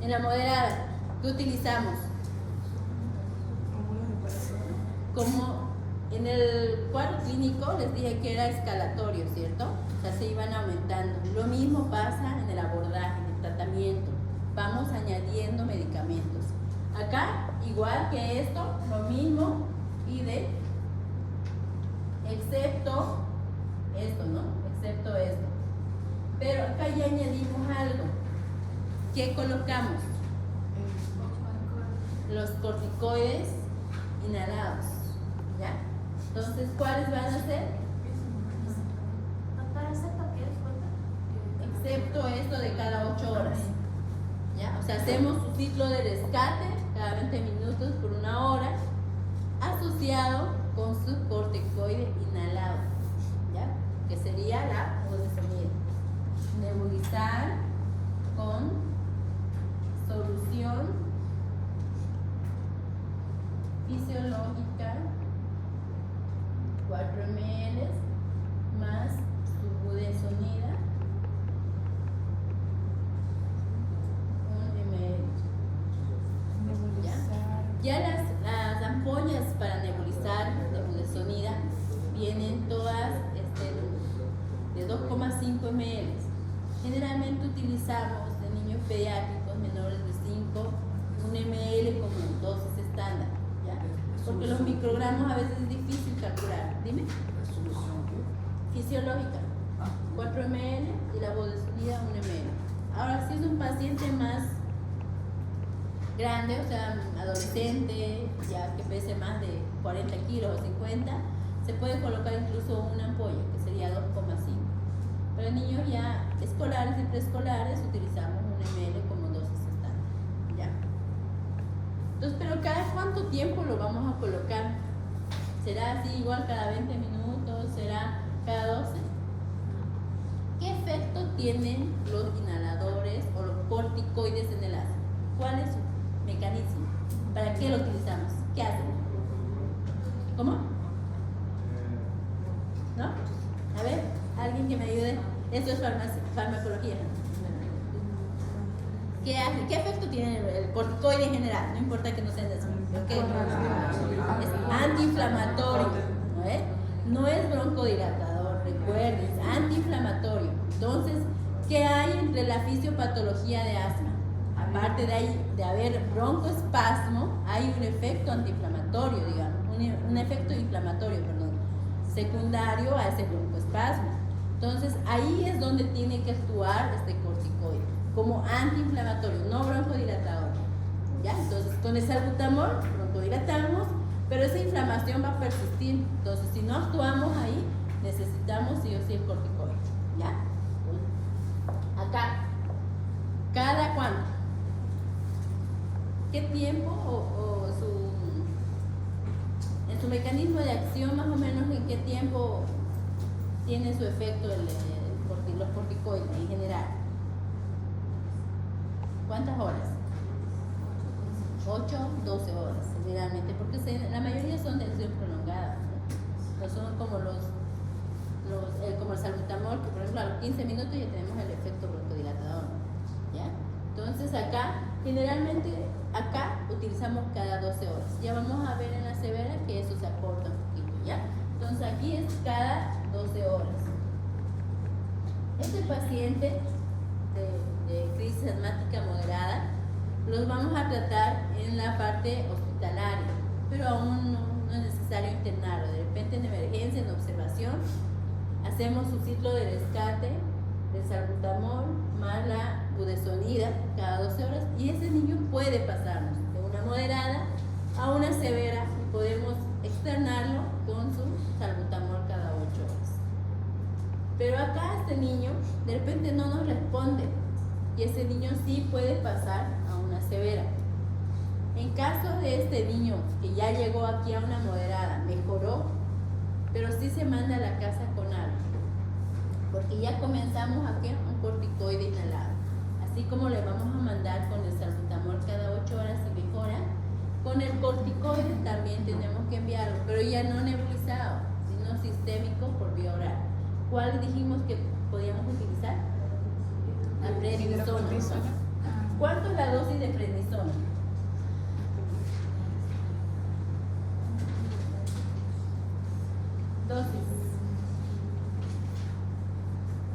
Speaker 1: En la moderada, ¿qué utilizamos? Como en el cuadro clínico les dije que era escalatorio, ¿cierto? O sea, se iban aumentando. Lo mismo pasa en el abordaje, en el tratamiento. Vamos añadiendo medicamentos. Acá, igual que esto, lo mismo pide, excepto esto, ¿no? Excepto esto. Pero acá ya añadimos algo. ¿Qué colocamos? Los corticoides inhalados. ¿Ya? Entonces, ¿cuáles van a ser? Excepto esto de cada 8 horas. ¿Ya? O sea, hacemos un ciclo de rescate cada 20 minutos por 1 hora, asociado con su corticoide inhalado, ¿ya? Que sería la budesonida. Nebulizar con solución fisiológica 4 ml más su budesonida 1 ml. Ya las ampollas para nebulizar de budesonida vienen todas de 2,5 ml. Generalmente utilizamos en niños pediátricos menores de un ml como dosis estándar, ¿ya? Porque los microgramos a veces es difícil calcular. Dime.
Speaker 3: ¿Resolución qué?
Speaker 1: Fisiológica, 4 ml y la budesonida 1 ml. Ahora, si es un paciente más grande, o sea, adolescente, ya que pese más de 40 kilos o 50, se puede colocar incluso una ampolla, que sería 2,5. Para niños ya escolares y preescolares utilizamos 1 ml como dosis estándar, ¿ya? Entonces, pero ¿cada cuánto tiempo lo vamos a colocar? ¿Será así igual cada 20 minutos? ¿Será cada 12? ¿Qué efecto tienen los inhaladores o los corticoides en el asma? ¿Cuál es su mecanismo? ¿Para qué lo utilizamos? ¿Qué hacen? ¿Cómo? ¿No? A ver, alguien que me ayude. Esto es farmacología. ¿Qué hace? ¿Qué efecto tiene el corticoide en general? No importa que no sea en eso. ¿Okay? Es antiinflamatorio. ¿No? No es broncodilatador, recuerden, es antiinflamatorio. Entonces, ¿qué hay entre la fisiopatología de asma? Aparte de haber broncoespasmo, hay un efecto antiinflamatorio, digamos, un efecto inflamatorio, perdón, secundario a ese broncoespasmo. Entonces, ahí es donde tiene que actuar este corticoide, como antiinflamatorio, no broncodilatador. ¿Ya? Entonces, con el salbutamol broncodilatamos, pero esa inflamación va a persistir. Entonces, si no actuamos ahí, necesitamos sí o sí el corticoide. ¿Ya? Acá, ¿cada cuánto? ¿Qué tiempo en su mecanismo de acción más o menos en qué tiempo tiene su efecto los corticoides en general? ¿Cuántas horas? 8, 12 horas generalmente, porque la mayoría son de acción prolongada, ¿no? No son como como el salbutamol, que por ejemplo a los 15 minutos ya tenemos el efecto broncodilatador, ¿ya? Entonces generalmente acá utilizamos cada 12 horas. Ya vamos a ver en la severa que eso se acorta un poquito, ¿ya? Entonces aquí es cada 12 horas. Este paciente de crisis asmática moderada los vamos a tratar en la parte hospitalaria, pero aún no es necesario internarlo. De repente en emergencia, en observación, hacemos su ciclo de rescate de salbutamol más la budesonida cada 12 horas y ese niño puede pasarnos de una moderada a una severa y podemos externarlo con su salbutamol cada 8 horas. Pero acá este niño de repente no nos responde y ese niño sí puede pasar a una severa. En caso de este niño que ya llegó aquí a una moderada, mejoró, pero sí se manda a la casa con algo, porque ya comenzamos aquí un corticoide inhalado. Así como le vamos a mandar con el salbutamol cada 8 horas y mejora, con el corticoide también tenemos que enviarlo, pero ya no nebulizado, sino sistémico por vía oral. ¿Cuál dijimos que podíamos utilizar? La prednisona. ¿Cuánto es la dosis de prednisona? Dosis.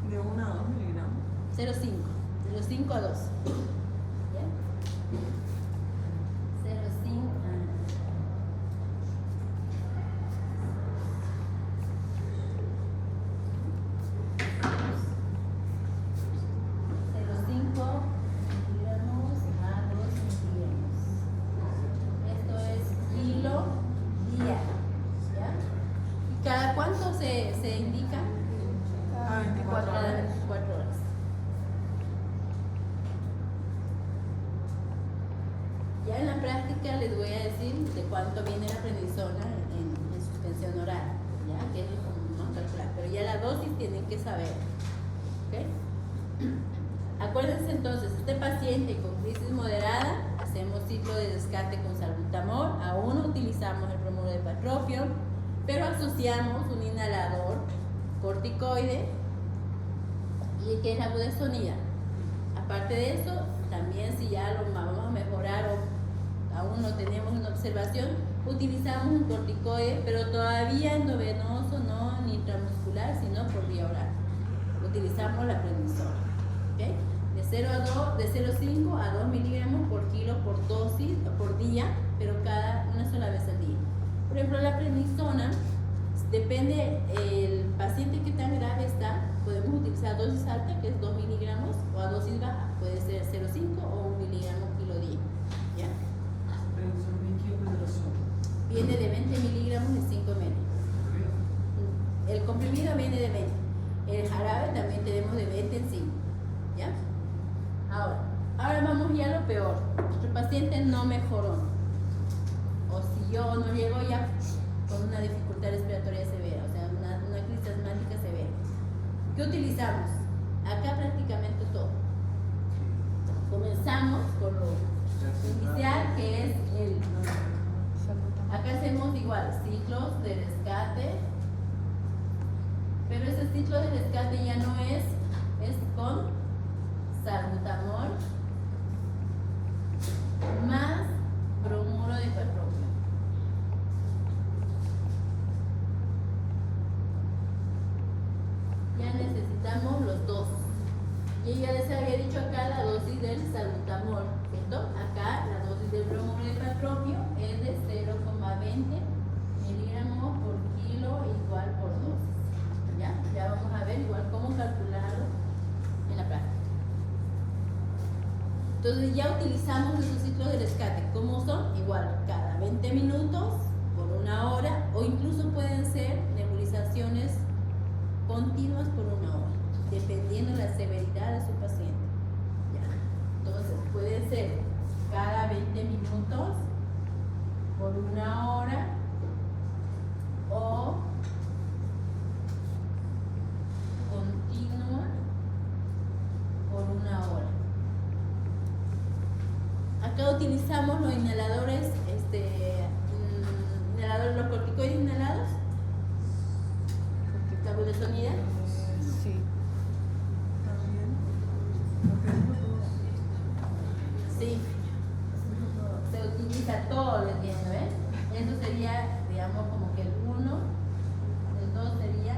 Speaker 5: De 1 a 2 miligramos.
Speaker 1: 0,5. De los 5 a 2. ¿Ya? 0,5. Se indica
Speaker 5: A 24
Speaker 1: cada
Speaker 5: horas.
Speaker 1: 24 horas. Ya en la práctica les voy a decir de cuánto viene la prednisona en suspensión oral, ¿ya? Que es como más calcular, pero ya la dosis tienen que saber, ¿ok? Acuérdense entonces, este paciente con crisis moderada, hacemos ciclo de rescate con salbutamol, aún no utilizamos el bromuro de patropium, pero asociamos un inhalador corticoide y que es la budesonida. Aparte de eso, también si ya lo vamos a mejorar o aún no tenemos una observación, utilizamos un corticoide, pero todavía endovenoso, no ni intramuscular, sino por vía oral. Utilizamos la prednisona, ¿ok? de 0,5 a 2 miligramos por kilo por dosis o por día, pero una sola vez al día. Por ejemplo, la prednisona, depende el paciente que tan grave está, podemos utilizar dosis alta, que es 2 miligramos, o a dosis baja, puede ser 0,5 o 1 miligramo kilo día. ¿Ya? Viene de 20 miligramos de 5 ml. El comprimido viene de 20. El jarabe también tenemos de 20 en 5. ¿Ya? Ahora vamos ya a lo peor. Nuestro paciente no mejoró. O si yo no llego ya con una dificultad respiratoria severa, o sea, una crisis asmática severa. ¿Qué utilizamos? Acá prácticamente todo. Comenzamos con lo inicial, que es el... Acá hacemos igual, ciclos de rescate, pero ese ciclo de rescate ya no es con salbutamol más bromuro de cipropio. Ya necesitamos los dos. Y ya les había dicho acá la dosis del salbutamol, ¿cierto? Acá la dosis del bromuro de cipropio es de 0,20 miligramos por kilo igual por dosis. Ya vamos a ver igual cómo calcularlo en la práctica. Entonces ya utilizamos esos ciclos de rescate. ¿Cómo son? Igual, cada 20 minutos, por 1 hora, o incluso pueden ser nebulizaciones continuas por 1 hora, dependiendo de la severidad de su paciente. ¿Ya? Entonces puede ser cada 20 minutos, por 1 hora, o continua por 1 hora. Acá utilizamos los inhaladores, los corticoides inhalados, la budesonida.
Speaker 2: Sí.
Speaker 1: Sí, se utiliza todo, lo entiendo, ¿eh? Eso sería, digamos, como que el 1, el 2 sería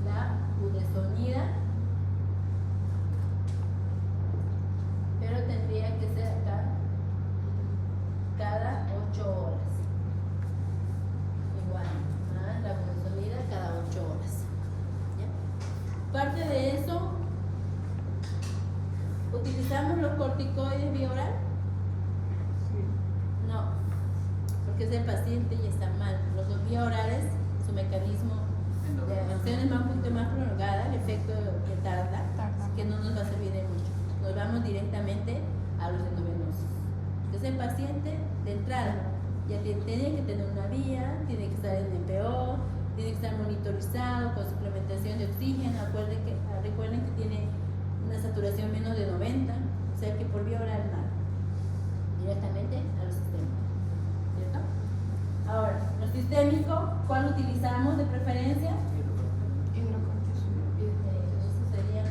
Speaker 1: la budesonida, pero tendría que ser acá cada 8 horas. Igual, la budesonida cada 8 horas. ¿Ya? Parte de eso, ¿utilizamos los corticoides vía oral? No, porque ese paciente ya está mal. Los vía orales, su mecanismo de acción es un poquito más prolongada, el efecto que tarda, que no nos va a servir de mucho. Nos vamos directamente a los endovenosos. Ese paciente, de entrada, ya tiene que tener una vía, tiene que estar en DPO, tiene que estar monitorizado con suplementación de oxígeno. Recuerden que tiene una saturación menos de 90, o sea que por vía oral nada, directamente a los sistémicos, ¿cierto? Ahora, los sistémicos, ¿cuál utilizamos de preferencia? Eso sería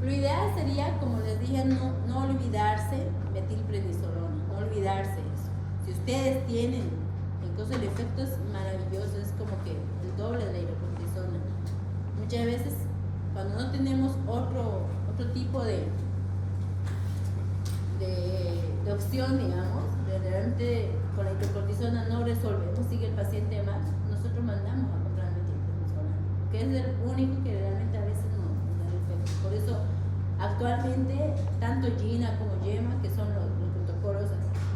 Speaker 1: lo ideal sería, como les dije, no olvidarse metilprednisolona, no olvidarse eso. Si ustedes tienen, incluso el efecto es maravilloso, es como que el doble de la hidrocortisona. Muchas veces cuando no tenemos otro tipo de opción, digamos, realmente con la hidrocortisona no resolvemos, sigue el paciente mal, nosotros mandamos a comprar metilprednisolona, que es el único que realmente a veces no da efecto. Por eso actualmente tanto GINA como YEMA, que son los protocolos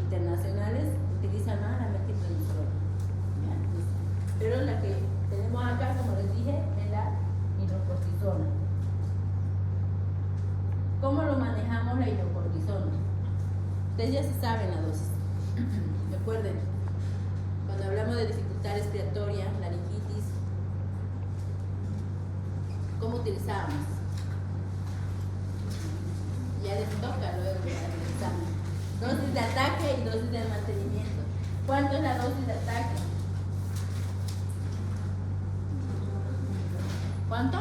Speaker 1: internacionales, utilizan más la metilprednisolona. Pero la que tenemos acá, como les dije, es la hidrocortisona. ¿Cómo lo manejamos la hidrocortisona? Ustedes ya se saben la dosis. Recuerden, cuando hablamos de dificultad respiratoria, laringitis, ¿cómo utilizamos? Ya les toca luego el examen. Dosis de ataque y dosis de mantenimiento. ¿Cuánto es la dosis de ataque? ¿Cuánto?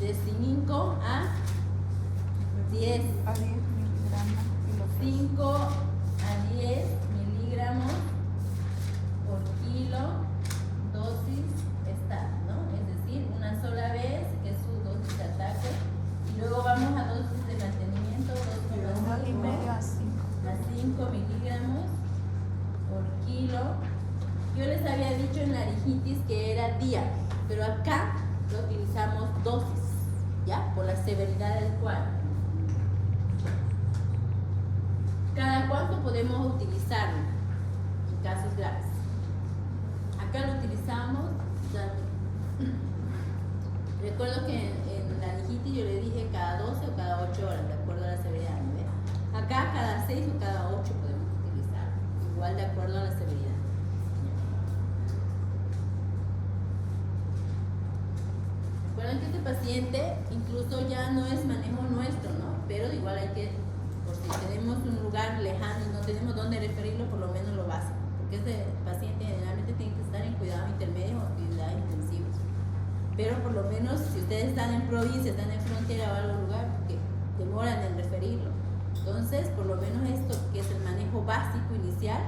Speaker 1: De 5 a 10.
Speaker 2: A 10 miligramos.
Speaker 1: 5 a 10 miligramos por kilo dosis estándar, ¿no? Es decir, una sola vez, que es su dosis de ataque miligramos por kilo. Yo les había dicho en laringitis que era día, pero acá lo utilizamos dosis, ¿ya? Por la severidad del cuadro. ¿Cada cuánto podemos utilizarlo en casos graves? Acá lo utilizamos, recuerdo que en la laringitis yo le dije cada 12 o cada 8 horas, de acuerdo a la severidad, ¿no? Acá cada 6 o cada 8 podemos utilizar, igual de acuerdo a la severidad. Recuerden que este paciente incluso ya no es manejo nuestro, ¿no? Pero igual hay que, por si tenemos un lugar lejano y no tenemos dónde referirlo, por lo menos lo básico, porque este paciente generalmente tiene que estar en cuidado intermedio o actividad intensiva. Pero por lo menos si ustedes están en provincia, están en frontera o algún lugar, que demoran en referirlo. Entonces, por lo menos esto, que es el manejo básico inicial,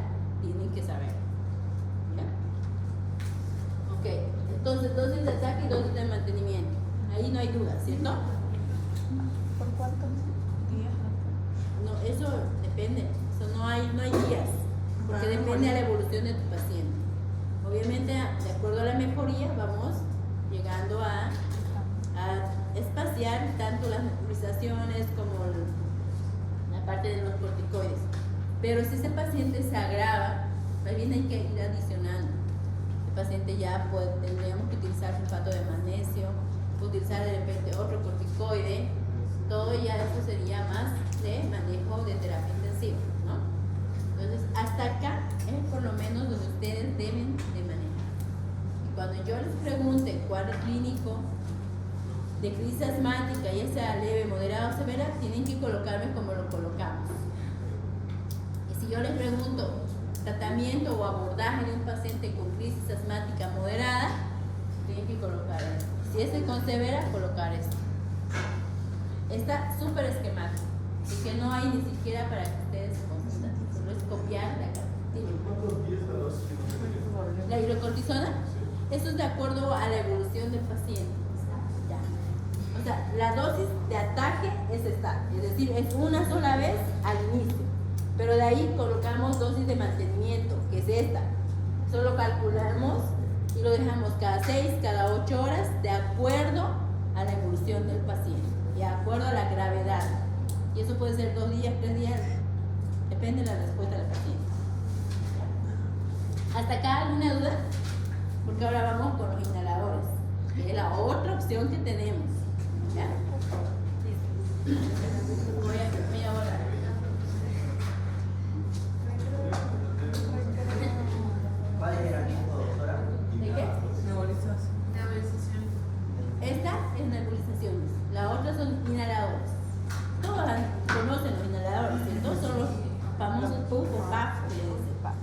Speaker 1: tienen que saber. ¿Ya? Ok, entonces dosis de ataque y dosis de mantenimiento. Ahí no hay duda, ¿cierto?
Speaker 2: ¿Por cuántos días?
Speaker 1: No, eso depende, eso no hay días, porque depende de la evolución de tu paciente. Obviamente, de acuerdo a la mejoría, vamos llegando a espaciar tanto las nebulizaciones como la parte de los corticoides. Pero si ese paciente se agrava, más bien hay que ir adicionando. El paciente ya tendríamos que utilizar sulfato de magnesio, utilizar de repente otro corticoide. Todo ya eso sería más de manejo de terapia intensiva, ¿no? Entonces, hasta acá es por lo menos donde ustedes deben de manejar. Y cuando yo les pregunte cuadro clínico de crisis asmática, ya sea leve, moderada o severa, tienen que colocarme como lo colocamos. Y si yo les pregunto tratamiento o abordaje de un paciente con crisis asmática moderada, tienen que colocar esto. Si es con severa, colocar esto. Está súper esquemático, así que no hay ni siquiera para que ustedes se consulten, solo es copiar de acá.
Speaker 6: ¿Cuántos días la dosis?
Speaker 1: La hidrocortisona, eso es de acuerdo a la evolución del paciente. Ya. O sea, la dosis de ataque es esta, es decir, es una sola vez al inicio, pero de ahí colocamos dosis de mantenimiento, que es esta. Solo calculamos y lo dejamos cada 6, cada 8 horas, de acuerdo a la evolución del paciente, de acuerdo a la gravedad. Y eso puede ser 2 días, 3 días, depende de la respuesta del paciente. ¿Hasta acá alguna duda? Porque ahora vamos con los inhaladores, que es la otra opción que tenemos. ¿Ya? Voy a borrar.
Speaker 3: ¿Cuál es el aliento, doctora?
Speaker 1: ¿De qué?
Speaker 5: Nebulización.
Speaker 4: Nebulización.
Speaker 1: Esta es nebulizaciones, la otra son inhaladores. Todos conocen los inhaladores, ¿cierto? Son los famosos PUF o PAF, que le dicen PAF.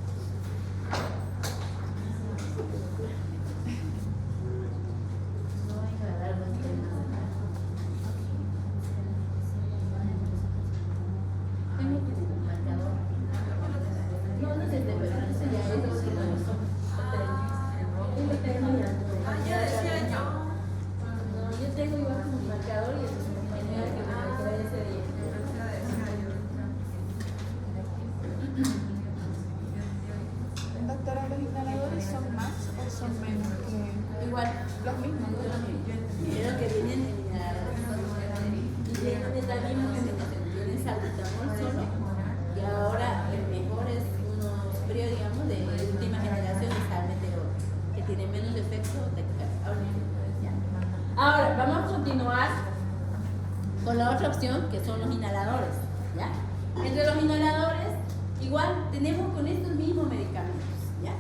Speaker 2: Doctora, ¿los inhaladores son más o son menos que
Speaker 1: Igual,
Speaker 2: los mismos?
Speaker 1: creo que vienen en inhaladores. Y vienen la misma combinación, vienen salbutamol solo. Y ahora el mejor es uno frío, digamos, de última generación, es salmeterol, que tiene menos efecto de Ahora, vamos a continuar con la otra opción, que son los inhaladores. ¿Ya? Entre los inhaladores, igual tenemos con estos mismos medicamentos. ¿Ya?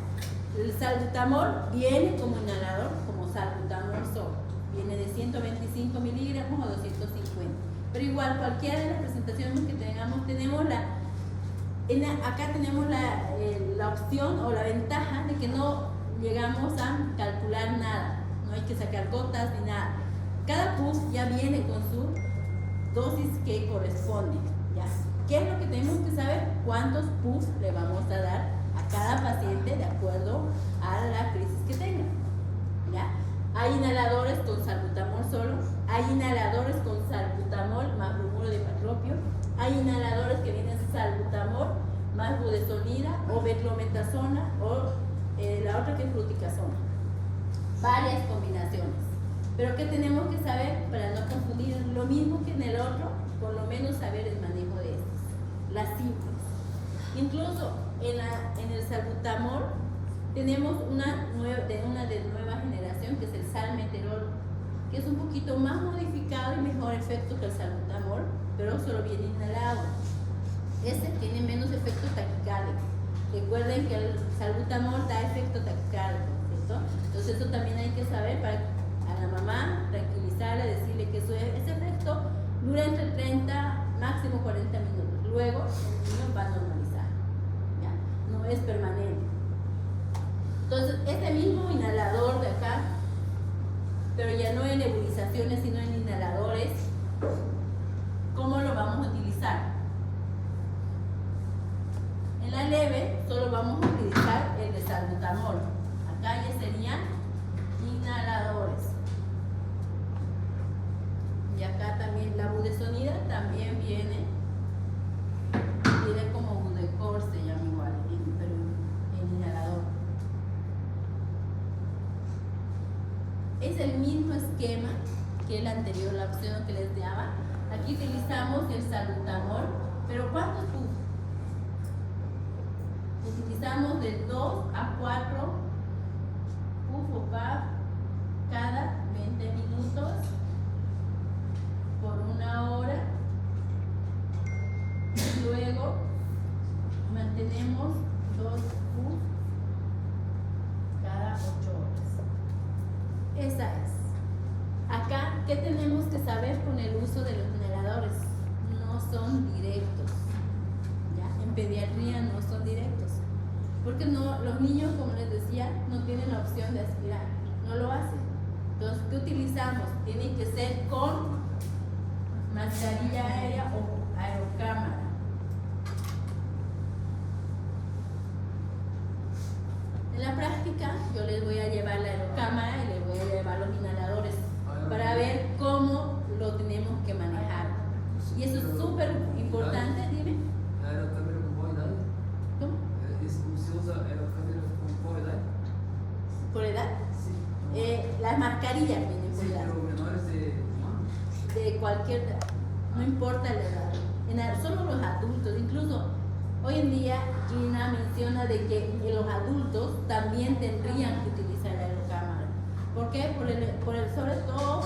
Speaker 1: El salbutamol viene como inhalador, como salbutamol solo. Viene de 125 miligramos a 250. Pero igual, cualquiera de las presentaciones que tengamos, tenemos acá tenemos la opción o la ventaja de que no llegamos a calcular nada. No hay que sacar gotas ni nada. Cada pus ya viene con su dosis que corresponde. ¿Ya? ¿Qué es lo que tenemos que saber? ¿Cuántos pus le vamos a dar a cada paciente de acuerdo a la crisis que tenga? ¿Ya? Hay inhaladores con salbutamol solo, hay inhaladores con salbutamol más bromuro de patropio, hay inhaladores que vienen salbutamol más budesonida o beclometasona o la otra que es fluticasona. Varias combinaciones. Pero ¿qué tenemos que saber para no confundir? Lo mismo que en el otro, por lo menos saber el manejo de estos, las simples. Incluso en el salbutamol tenemos una de nueva generación, que es el salmeterol, que es un poquito más modificado y mejor efecto que el salbutamol, pero solo viene inhalado. Este tiene menos efecto taquicárdico. Recuerden que el salbutamol da efecto taquicárdico, ¿cierto? Entonces eso también hay que saber para a la mamá tranquilizarla, decirle que ese efecto dura entre 30, máximo 40 minutos. Luego el niño va a normalizar, ¿ya? No es permanente. Entonces, este mismo inhalador de acá, pero ya no en nebulizaciones, sino en inhaladores, ¿cómo lo vamos a utilizar? En la leve solo vamos a utilizar el de salbutamol. Acá ya serían inhaladores. Y acá también la budesonida también viene como budecor, se llama igual, pero en inhalador. Es el mismo esquema que el anterior, la opción que les daba. Aquí utilizamos el salbutamol, pero ¿cuántos puff? Utilizamos de 2 a 4 puff o puff cada 20 minutos por 1 hora. Luego mantenemos 2 puff cada 8 horas. Esa es. Acá, ¿qué tenemos que saber con el uso de los inhaladores? No son directos. ¿Ya? En pediatría no son directos. Porque no, los niños, como les decía, no tienen la opción de aspirar. No lo hacen. Entonces, ¿qué utilizamos? Tiene que ser con mascarilla aérea o aerocámara. En la práctica, yo les voy a llevar la aerocámara y les voy a llevar los inhaladores para ver cómo lo tenemos que manejar. Y eso es súper importante, dime.
Speaker 7: ¿Aerocámara con poca edad?
Speaker 1: ¿Cómo?
Speaker 7: ¿Se usa aerocámara con poca edad?
Speaker 1: ¿Por edad?
Speaker 7: Sí.
Speaker 1: Las mascarillas vienen por
Speaker 7: Sí,
Speaker 1: edad.
Speaker 7: pero menores
Speaker 1: De cualquier edad, no importa la edad. Solo los adultos, incluso hoy en día Gina menciona de que los adultos también tendrían que utilizar la aerocámara. ¿Por qué? Sobre todo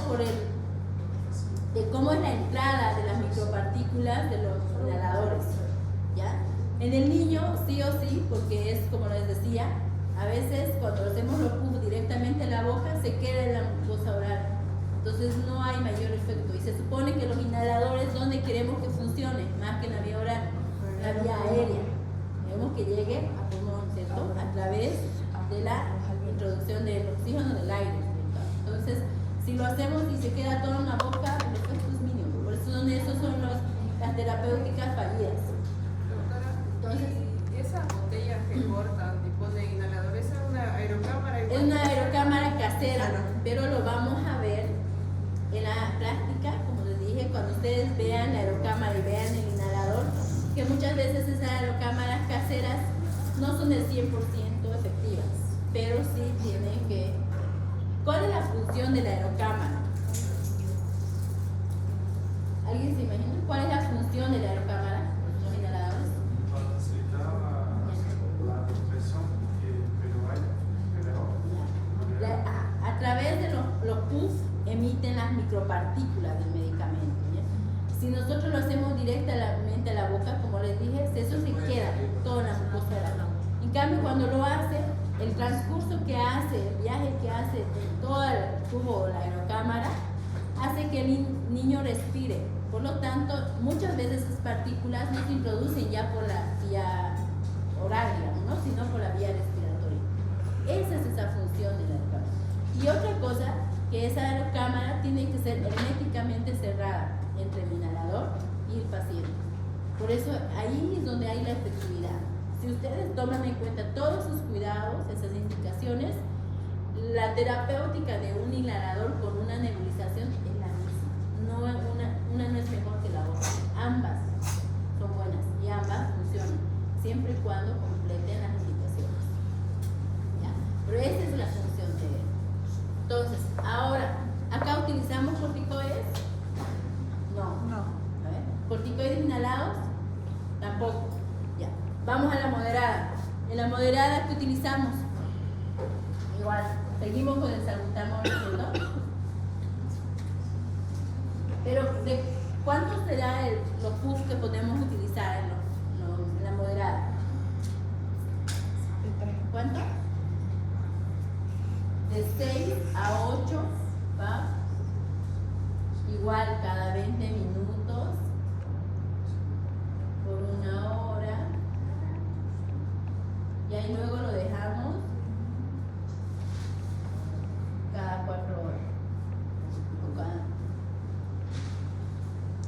Speaker 1: de cómo es la entrada de las micropartículas de los inhaladores, ¿ya? En el niño sí o sí, porque es como les decía, a veces cuando hacemos los puffs directamente en la boca se queda en la mucosa oral, entonces no hay mayor efecto. Y se supone que los inhaladores, ¿dónde queremos que funcione? Más que en la vía oral, la vía aérea. Queremos que llegue a pulmón, ¿cierto? A través de la introducción del oxígeno del aire. Entonces, si lo hacemos y se queda todo en la boca, el efecto es mínimo. Por eso esos son las terapéuticas fallidas. Entonces,
Speaker 5: ¿Y esas botellas que cortan, tipo de inhalador, esa es una aerocámara?
Speaker 1: es una aerocámara casera, pero lo vamos a ver en la práctica, como les dije, cuando ustedes vean la aerocámara y vean el inhalador, que muchas veces esas aerocámaras caseras no son del 100% efectivas, pero sí tienen que... ¿Cuál es la función de la aerocámara? ¿Alguien se imagina cuál es la función de la aerocámara? Los inhaladores.
Speaker 6: Para facilitar la compresión,
Speaker 1: A través de los puffs emiten las micropartículas del medicamento, ¿ya? Si nosotros lo hacemos directamente a la boca, como les dije, eso se queda toda la mucosa oral. En cambio, cuando lo hace, el transcurso que hace, el viaje que hace en todo el tubo o la aerocámara, hace que el niño respire. Por lo tanto, muchas veces esas partículas no se introducen ya por la vía oral, digamos, ¿no? Sino por la vía respiratoria. Esa es esa función de la aerocámara. Y otra cosa, que esa aerocámara tiene que ser herméticamente cerrada entre el inhalador y el paciente. Por eso ahí es donde hay la efectividad. Si ustedes toman en cuenta todos sus cuidados, esas indicaciones, la terapéutica de un inhalador con una nebulización es la misma. Una no es mejor que la otra. Ambas son buenas y ambas funcionan. siempre y cuando completen las indicaciones. ¿Ya? Pero esa es la función de él. Entonces, ahora, ¿acá utilizamos corticoides? No.
Speaker 2: No.
Speaker 1: A ver, ¿corticoides inhalados? Tampoco. Ya. Vamos a la moderada. En la moderada, ¿qué utilizamos? Igual, seguimos con el salbutamol, ¿cierto? Pero, ¿de cuánto será los puffs que podemos utilizar en la moderada?
Speaker 2: De 3.
Speaker 1: ¿Cuánto? De 6 a 8, ¿va? Igual cada 20 minutos, por 1 hora, y ahí luego lo dejamos cada 4 horas. O cada...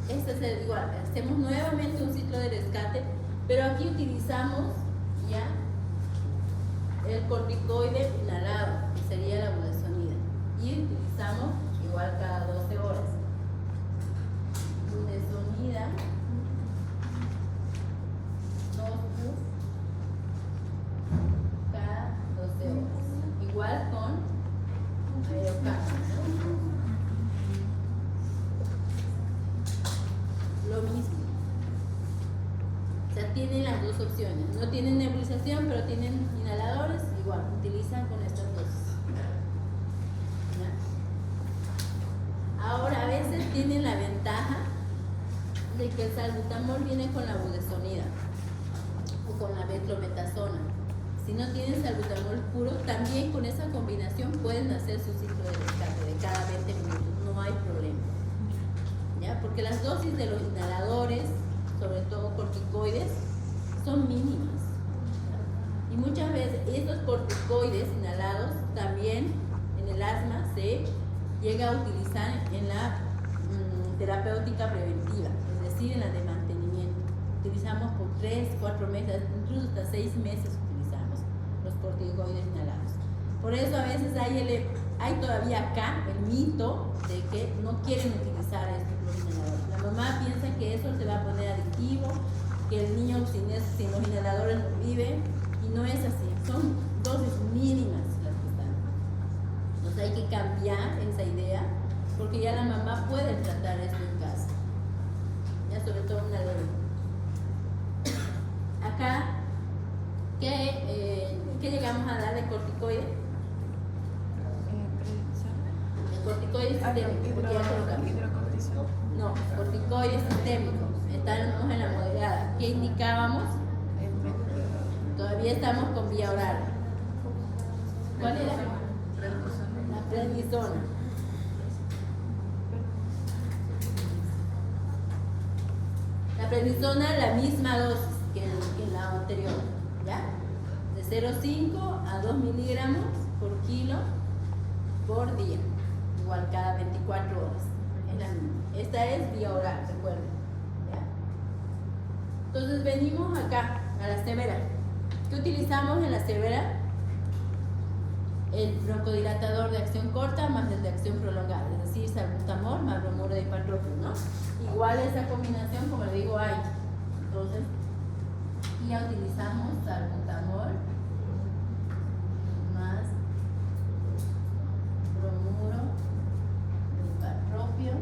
Speaker 1: Este es el igual, hacemos nuevamente un ciclo de rescate, pero aquí utilizamos ya el corticoide inhalado, que sería la budesonida, y utilizamos igual cada 12 horas. Budesonida, 2 puff cada 12 horas, igual con aerocápsula, ¿no? Lo mismo. O sea, tienen las dos opciones. No tienen nebulización, pero tienen inhaladores. Igual, utilizan con estas dos. ¿Ya? Ahora, a veces tienen la ventaja de que el salbutamol viene con la budesonida o con la beclometasona. Si no tienen salbutamol puro, también con esa combinación pueden hacer su ciclo de rescate de cada 20 minutos. No hay problema. ¿Ya? Porque las dosis de los inhaladores, sobre todo corticoides, son mínimas. ¿Ya? Y muchas veces estos corticoides inhalados también en el asma se llega a utilizar en la terapéutica preventiva, es decir, en la de mantenimiento. Utilizamos por 3, 4 meses, incluso hasta 6 meses utilizamos los corticoides inhalados. Por eso a veces hay todavía acá el mito de que no quieren utilizar los inhaladores. La mamá piensa que eso se va a poner adictivo, que el niño sin los inhaladores no vive, y no es así. Son dosis mínimas las que están. Entonces hay que cambiar esa idea, porque ya la mamá puede tratar esto en casa. Ya sobre todo una ley. Acá, ¿qué llegamos a dar de corticoide? El corticoide sistémico, porque ya colocamos.
Speaker 2: Hidrocortisona.
Speaker 1: No, corticoide sistémico. Estamos en la moderada. ¿Qué indicábamos? Todavía estamos con vía oral. ¿Cuál era? La prednisona. La prednisona, la misma dosis que en la anterior, ¿ya? De 0,5 a 2 miligramos por kilo por día, igual cada 24 horas. Es la misma. Esta es vía oral, recuerden. ¿Ya? Entonces venimos acá, a la severa. ¿Qué utilizamos en la severa? El broncodilatador de acción corta más el de acción prolongada, es decir, salbutamol más bromuro de ipatropio, ¿no? Igual esa combinación, como le digo, hay. Entonces, ya utilizamos salbutamol más bromuro de ipatropio.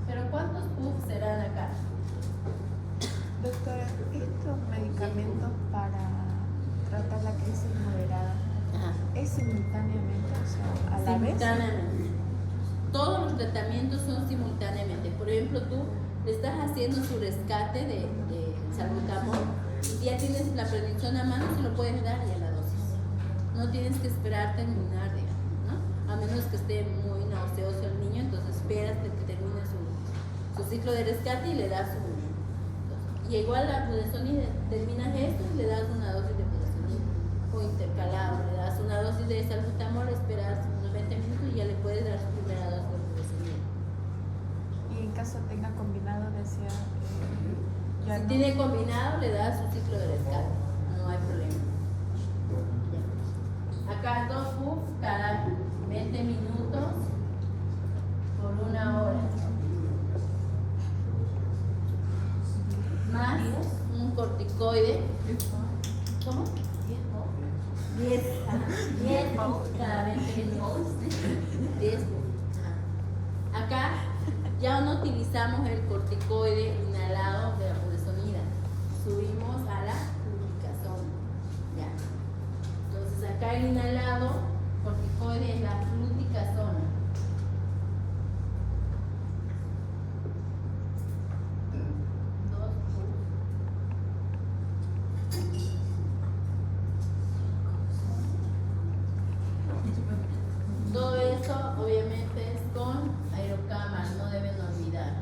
Speaker 1: Pero ¿cuántos puffs serán acá?
Speaker 2: Doctora, estos medicamentos para tratar la crisis moderada,
Speaker 1: Ajá.
Speaker 2: ¿es simultáneamente, o sea, a la vez?
Speaker 1: Simultáneamente. Todos los tratamientos son simultáneamente. Por ejemplo, tú le estás haciendo su rescate de salbutamol y ya tienes la prednisona a mano, se lo puedes dar ya la dosis. No tienes que esperar a terminar, digamos, ¿no? A menos que esté muy nauseoso el niño, entonces esperas de que termine su ciclo de rescate y le das su... Y igual la budesonida, terminas esto y le das una dosis de budesonida o intercalado, le das una dosis de salbutamol, esperas unos 20 minutos y ya le puedes dar su primera dosis de budesonida.
Speaker 2: Y en caso tenga combinado, decía, ya
Speaker 1: Si
Speaker 2: no.
Speaker 1: tiene combinado, le das su ciclo de rescate, no hay problema. Ya. Acá 2 puffs cada 20 minutos por 1 hora. Más un corticoide ¿Cómo? 10 cada 20 minutos. 10. Acá ya no utilizamos el corticoide inhalado de la budesonida. Subimos a la fluticasona. Ya. Entonces acá el inhalado corticoide es la fluticasona. Todo eso obviamente es con aerocámara, no deben olvidar.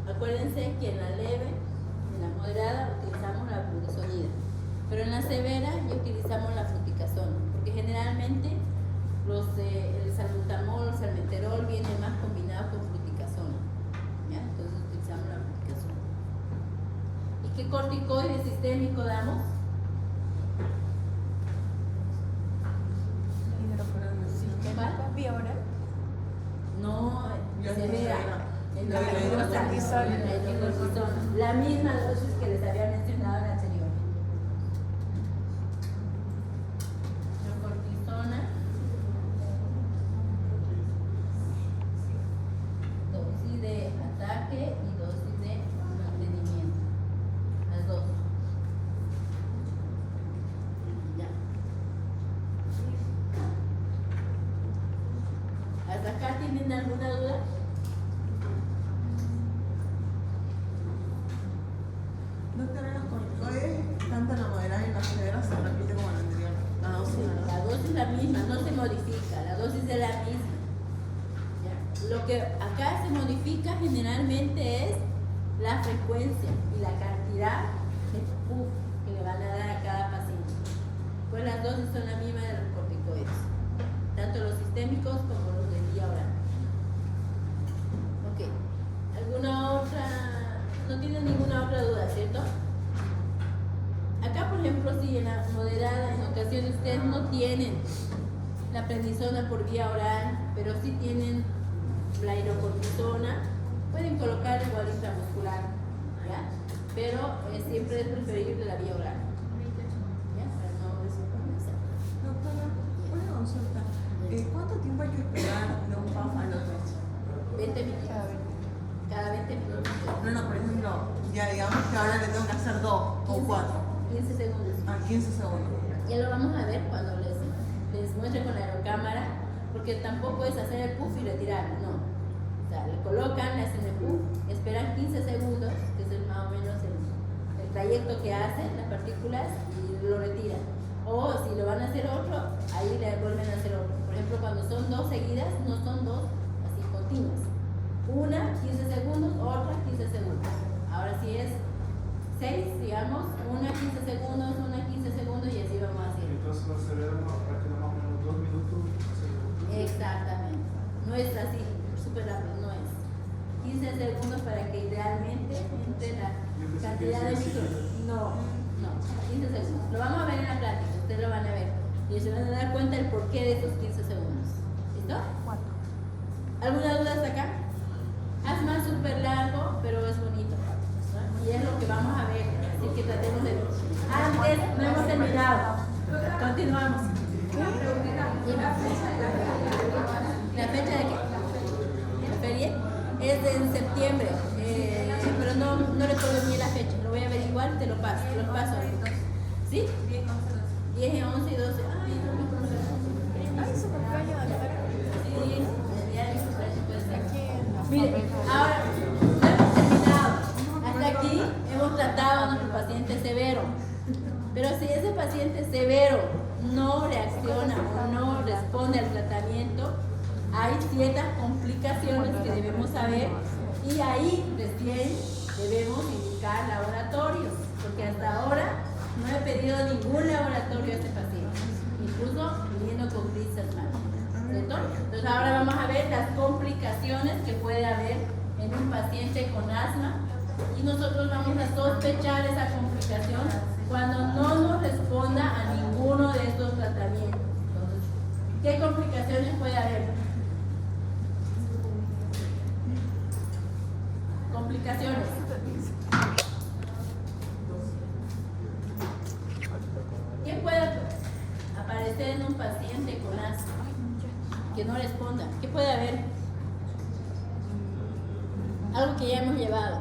Speaker 1: Acuérdense que en la leve, en la moderada utilizamos la budesonida, pero en la severa ya utilizamos la fluticasona, porque generalmente el salbutamol, el salmeterol viene más combinado con fluticasona, ¿ya? Entonces utilizamos la fluticasona. ¿Y qué corticoide sistémico damos? ¿Cuál?
Speaker 2: ¿Vía oral?
Speaker 1: No, severa. En la
Speaker 2: hidrocortisona.
Speaker 1: La misma dosis que les había mencionado en la anterior. Hidrocortisona. Dosis de ataque y dosis de mantenimiento. Las dos. Ya. ¿Hasta acá tienen alguna duda?
Speaker 8: Doctora, los corticoides, tanto en la moderada y en la severa, se repite como en la anterior. La dosis, ¿no?
Speaker 1: La dosis es la misma, no se modifica, la dosis es la misma. ¿Ya? Lo que acá se modifica generalmente es la frecuencia y la cantidad de puff que le van a dar a cada paciente. Pues las dosis son las mismas de los corticoides, tanto los sistémicos como los de vía oral. Ok, ¿alguna otra? No tienen ninguna otra duda, ¿cierto? Acá, por ejemplo, si en la moderada, en ocasiones ustedes no tienen la prednisona por vía oral, pero sí tienen la hidrocortisona, pueden colocar igual intramuscular, ¿ya? Pero siempre es preferible la vía oral, ¿ya? Para no descompromesar.
Speaker 8: Doctora, una consulta. ¿Cuánto tiempo hay que esperar de un PAF al otro?
Speaker 1: 20 minutos. Cada 20 minutos.
Speaker 8: No, por ejemplo, ya digamos que ahora le tengo que hacer 2 o 4.
Speaker 1: 15 segundos.
Speaker 8: 15 segundos.
Speaker 1: Ya lo vamos a ver cuando les muestre con la aerocámara, porque tampoco es hacer el puff y retirarlo, no. O sea, le colocan, le hacen el puff, esperan 15 segundos, que es más o menos el trayecto que hacen las partículas, y lo retiran. O si lo van a hacer otro, ahí le vuelven a hacer otro. Por ejemplo, cuando son 2 seguidas, no son 2 así continuas. Una, 15 segundos, otra, 15 segundos. Ahora si es 6, digamos, una 15 segundos, una 15 segundos y así vamos a hacer.
Speaker 6: Entonces la severa prácticamente más o menos 2 minutos.
Speaker 1: Exactamente. No es así, súper rápido, no es. 15 segundos para que idealmente entre la cantidad de micro. No, 15 segundos. Lo vamos a ver en la plática, ustedes lo van a ver. Y se van a dar cuenta del porqué de esos 15 segundos. ¿Listo? ¿Alguna duda hasta acá? Asma súper largo, pero es bonito. ¿No? Y es lo que vamos a ver. Así que tratemos de... Antes no hemos terminado. Continuamos. ¿La fecha de qué? ¿La feria? Es de septiembre. Pero no recuerdo bien la fecha. Lo voy a averiguar y te lo paso. Los paso. ¿Sí? 10, 11 y 12. Ay, no me acuerdo.
Speaker 2: Ay, su cumpleaños, doctora.
Speaker 1: Sí, ya mi cumpleaños puede ser. Mire, ahora no hemos terminado. Hasta aquí hemos tratado a nuestro paciente severo. Pero si ese paciente severo no reacciona o no responde al tratamiento, hay ciertas complicaciones que debemos saber y ahí recién debemos indicar laboratorios, porque hasta ahora no he pedido ningún laboratorio a este paciente, incluso viniendo con crisis asmática. ¿Cierto? Entonces ahora vamos a ver las complicaciones que puede haber en un paciente con asma y nosotros vamos a sospechar esa complicación cuando no nos responda a ninguno de estos tratamientos. Entonces, ¿qué complicaciones puede haber? complicaciones. ¿Qué puede aparecer en un paciente con asma que no responda? ¿Qué puede haber? Algo que ya hemos llevado.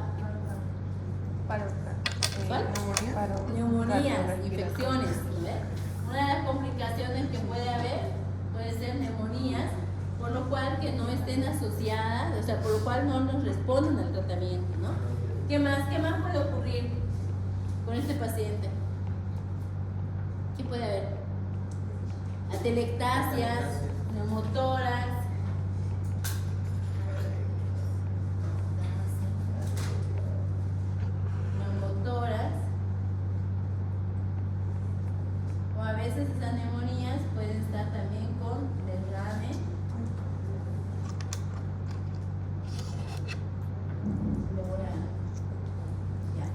Speaker 1: ¿Cuál? Neumonías, infecciones. ¿Ve? Una de las complicaciones que puede haber puede ser neumonías, por lo cual que no estén asociadas, o sea, por lo cual no nos responden al tratamiento, ¿no? ¿Qué más puede ocurrir con este paciente? ¿Qué puede haber? Atelectasias, neumotórax, o a veces esas neumonías pueden estar también con derrame, pleural. Ya.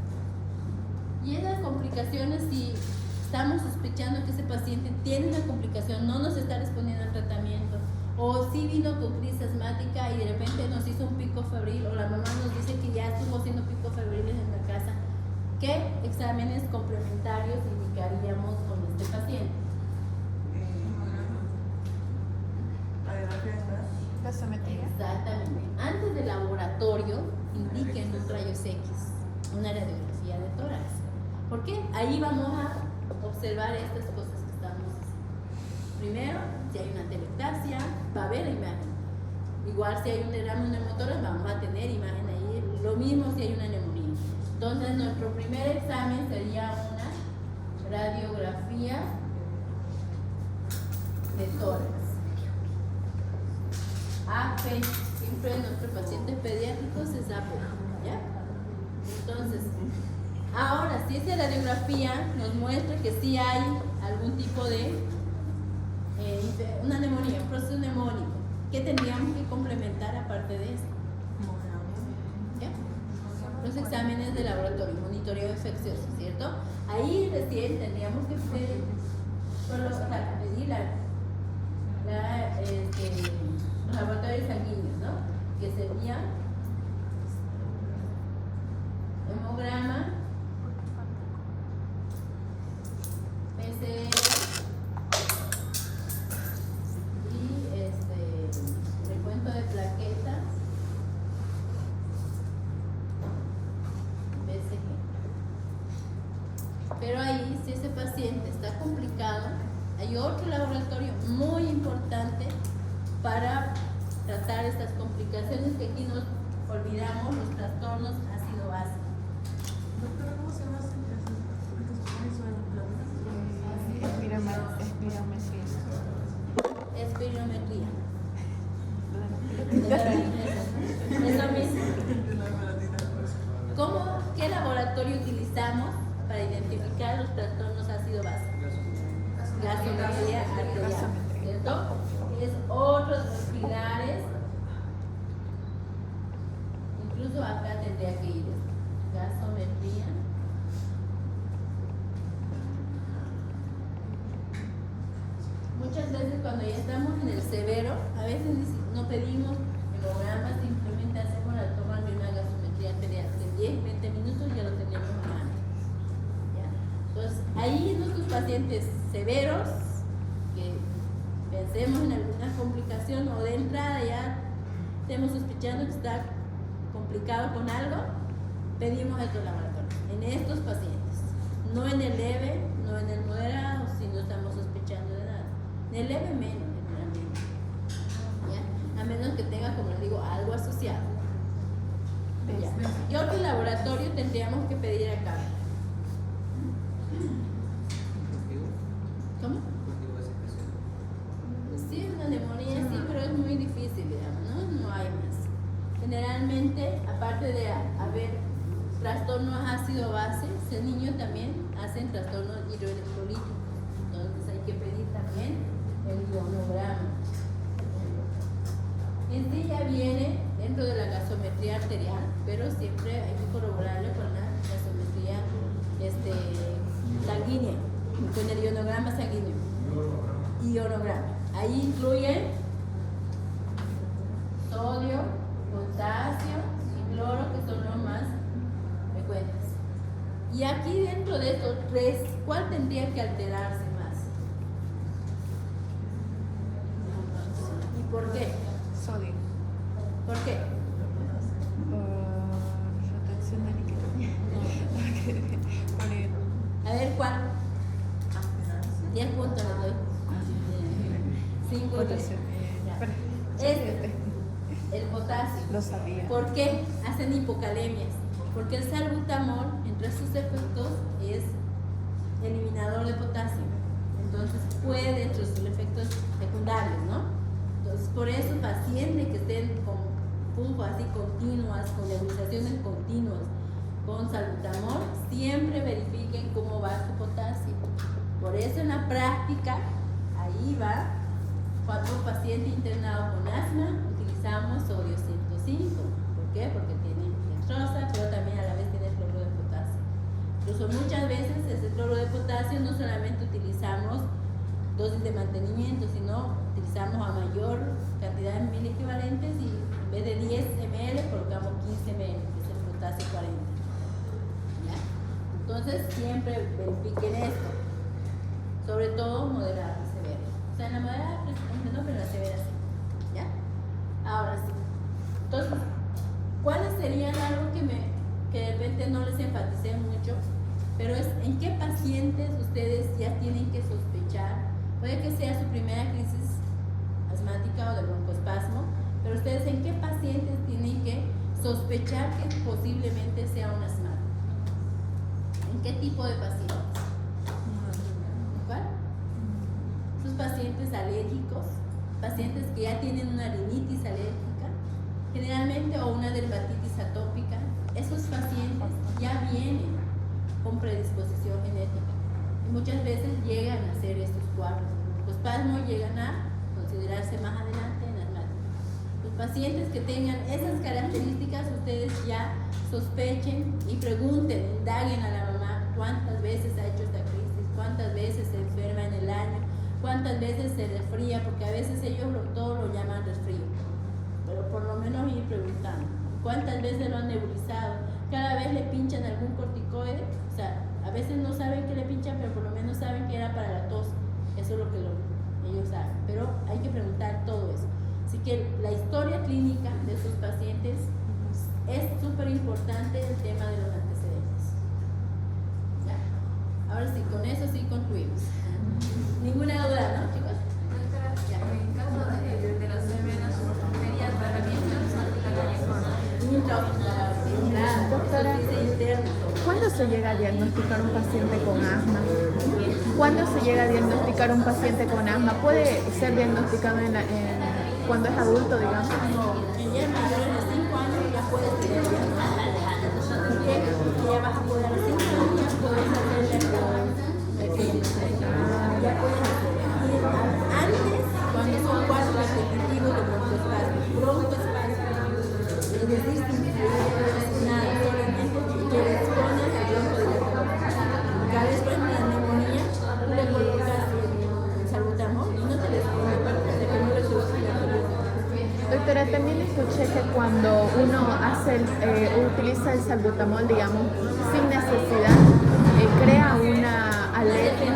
Speaker 1: Y esas complicaciones, si estamos sospechando que ese paciente tiene una complicación, no nos está respondiendo al tratamiento, o si vino con crisis asmática y de repente nos hizo un pico febril, o la mamá nos dice que ya estuvo haciendo picos febriles en la casa, ¿qué exámenes complementarios indicaríamos con este paciente?
Speaker 2: Gasometría.
Speaker 1: Exactamente. Antes del laboratorio, indiquen un rayos X, una radiografía de tórax. ¿Por qué? Ahí vamos a observar estas cosas que estamos haciendo. Primero, si hay una atelectasia, va a haber la imagen. Igual si hay un derrame neumotórax, vamos a tener imagen ahí. Lo mismo si hay una neumonía. Entonces, nuestro primer examen sería una radiografía de tórax. AP, siempre en nuestros pacientes pediátricos es AP, ¿ya? Entonces, ahora, si esa radiografía nos muestra que sí hay algún tipo de una neumonía, un proceso neumónico, ¿qué tendríamos que complementar aparte de esto? ¿Ya? Los exámenes de laboratorio, monitoreo infeccioso, ¿cierto? Ahí recién tendríamos que pedir los laboratorios sanguíneos, ¿no? Que serían hemograma, PCR y recuento de plaquetas, BCG. Pero ahí, si ese paciente está complicado, hay otro laboratorio muy importante para tratar estas complicaciones, que aquí nos olvidamos, los trastornos ácido-base.
Speaker 8: Doctora, ¿cómo se llama
Speaker 1: Espirometría. Es lo mismo. ¿Qué laboratorio utilizamos para identificar los trastornos ácido-base? Gasometría arterial, ¿cierto? Es otro de los pilares. Incluso acá tendría que ir gasometría. Muchas veces cuando ya estamos en el severo, a veces no pedimos hemogramas, simplemente hacemos la toma de una gasometría arterial de 10-20 minutos, ya lo tenemos a mano. ¿Ya? Entonces, ahí en nuestros pacientes severos, que pensemos en alguna complicación o de entrada ya estemos sospechando que está complicado con algo, pedimos estos laboratorios. En estos pacientes, no en el leve, no en el moderado, si no estamos sospechando de nada. En el leve menos, generalmente. ¿Ya? A menos que tenga, como les digo, algo asociado. ¿Ya? ¿Qué otro laboratorio tendríamos que pedir acá? ¿Cómo? Sí, es una neumonía, sí, pero es muy difícil, digamos, ¿no? No hay más. Generalmente, aparte de haber trastornos ácido-base, el niño también hacen trastornos hidroelectrolíticos. Entonces hay que pedir también el ionograma. En sí ya viene dentro de la gasometría arterial, pero siempre hay que corroborarlo con la gasometría sanguínea, con el ionograma sanguíneo. Ionograma. Ahí incluye sodio, potasio y cloro, que son los más Y aquí dentro de estos tres, ¿cuál tendría que alterarse más? ¿Y por qué?
Speaker 2: Sodio.
Speaker 1: ¿Por qué?
Speaker 2: Retención de líquido.
Speaker 1: A ver, ¿cuál? 10 puntos les doy. 5
Speaker 2: Potasio.
Speaker 1: Este, el potasio.
Speaker 2: Lo sabía.
Speaker 1: ¿Por qué hacen hipocalemias? Porque el salbutamol, entre sus efectos, es eliminador de potasio. Entonces puede, entre sus efectos secundarios, ¿no? Entonces, por eso pacientes que estén con pufas así continuas, con nebulizaciones continuas, con salbutamol, siempre verifiquen cómo va su potasio. Por eso en la práctica, ahí va, cuando un paciente internado con asma, utilizamos sodio 105. ¿Por qué? Porque tiene dextrosa, pero también a la vez tiene cloruro de potasio. Incluso muchas veces ese cloruro de potasio no solamente utilizamos dosis de mantenimiento, sino utilizamos a mayor cantidad de miliequivalentes y en vez de 10 ml colocamos 15 ml, que es el potasio 40. ¿Ya? Entonces siempre verifiquen esto, sobre todo moderada y severa. O sea, en la moderada no, pero en la severa sí. ¿Ya? Ahora sí. Entonces, ¿cuáles serían algo que de repente no les enfaticé mucho? Pero es en qué pacientes ustedes ya tienen que sospechar. Puede que sea su primera crisis asmática o de broncoespasmo, pero ustedes en qué pacientes tienen que sospechar que posiblemente sea un asmático. ¿En qué tipo de pacientes? ¿Cuál? Sus pacientes alérgicos, pacientes que ya tienen una rinitis alérgica, generalmente o una dermatitis atópica. Esos pacientes ya vienen con predisposición genética y muchas veces llegan a hacer estos cuadros. Los espasmos llegan a considerarse más adelante en asmáticos. Los pacientes que tengan esas características, ustedes ya sospechen y pregunten, indaguen a la mamá cuántas veces ha hecho esta crisis, cuántas veces se enferma en el año, cuántas veces se resfría, porque a veces ellos todo lo llaman resfrío, pero por lo menos ir preguntando cuántas veces lo han nebulizado, cada vez le pinchan algún corticoide, o sea, a veces no saben que le pinchan, pero por lo menos saben que era para la tos, eso es lo que ellos saben, pero hay que preguntar todo eso. Así que la historia clínica de sus pacientes es súper importante, el tema de los antecedentes. ¿Ya? Ahora sí, con eso sí concluimos. Ninguna duda, ¿no, chicos?
Speaker 4: Doctora, en caso de las severas, ¿sería tratamiento
Speaker 2: Doctora, ¿cuándo se llega a diagnosticar un paciente con asma? ¿Cuándo se llega a diagnosticar un paciente con asma? ¿Puede ser diagnosticado cuando es adulto, digamos?
Speaker 1: En ya mayores de 5 años ya puedes tener ¿por qué? Porque ya vas a poder a los 5 años ya puedes hacerle ya puedes hacer. Antes, cuando son cuadros repetitivos de broncoespasmo, es decir, sin nada, solamente que les pones el bronco de cada vez, por ejemplo, la neumonía, tú le colocas el salbutamol y no te les pone hasta que no le subas la columna.
Speaker 2: Doctora, también escuché que cuando uno utiliza el salbutamol, digamos, sin necesidad, crea una alergia,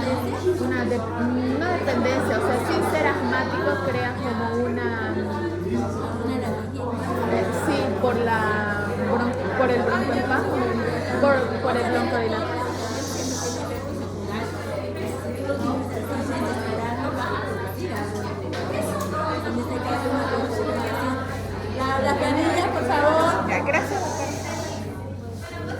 Speaker 2: una dependencia, o sea, sin ser asmático, crea como una sí, por el broncoespasmo, por el broncodilatador.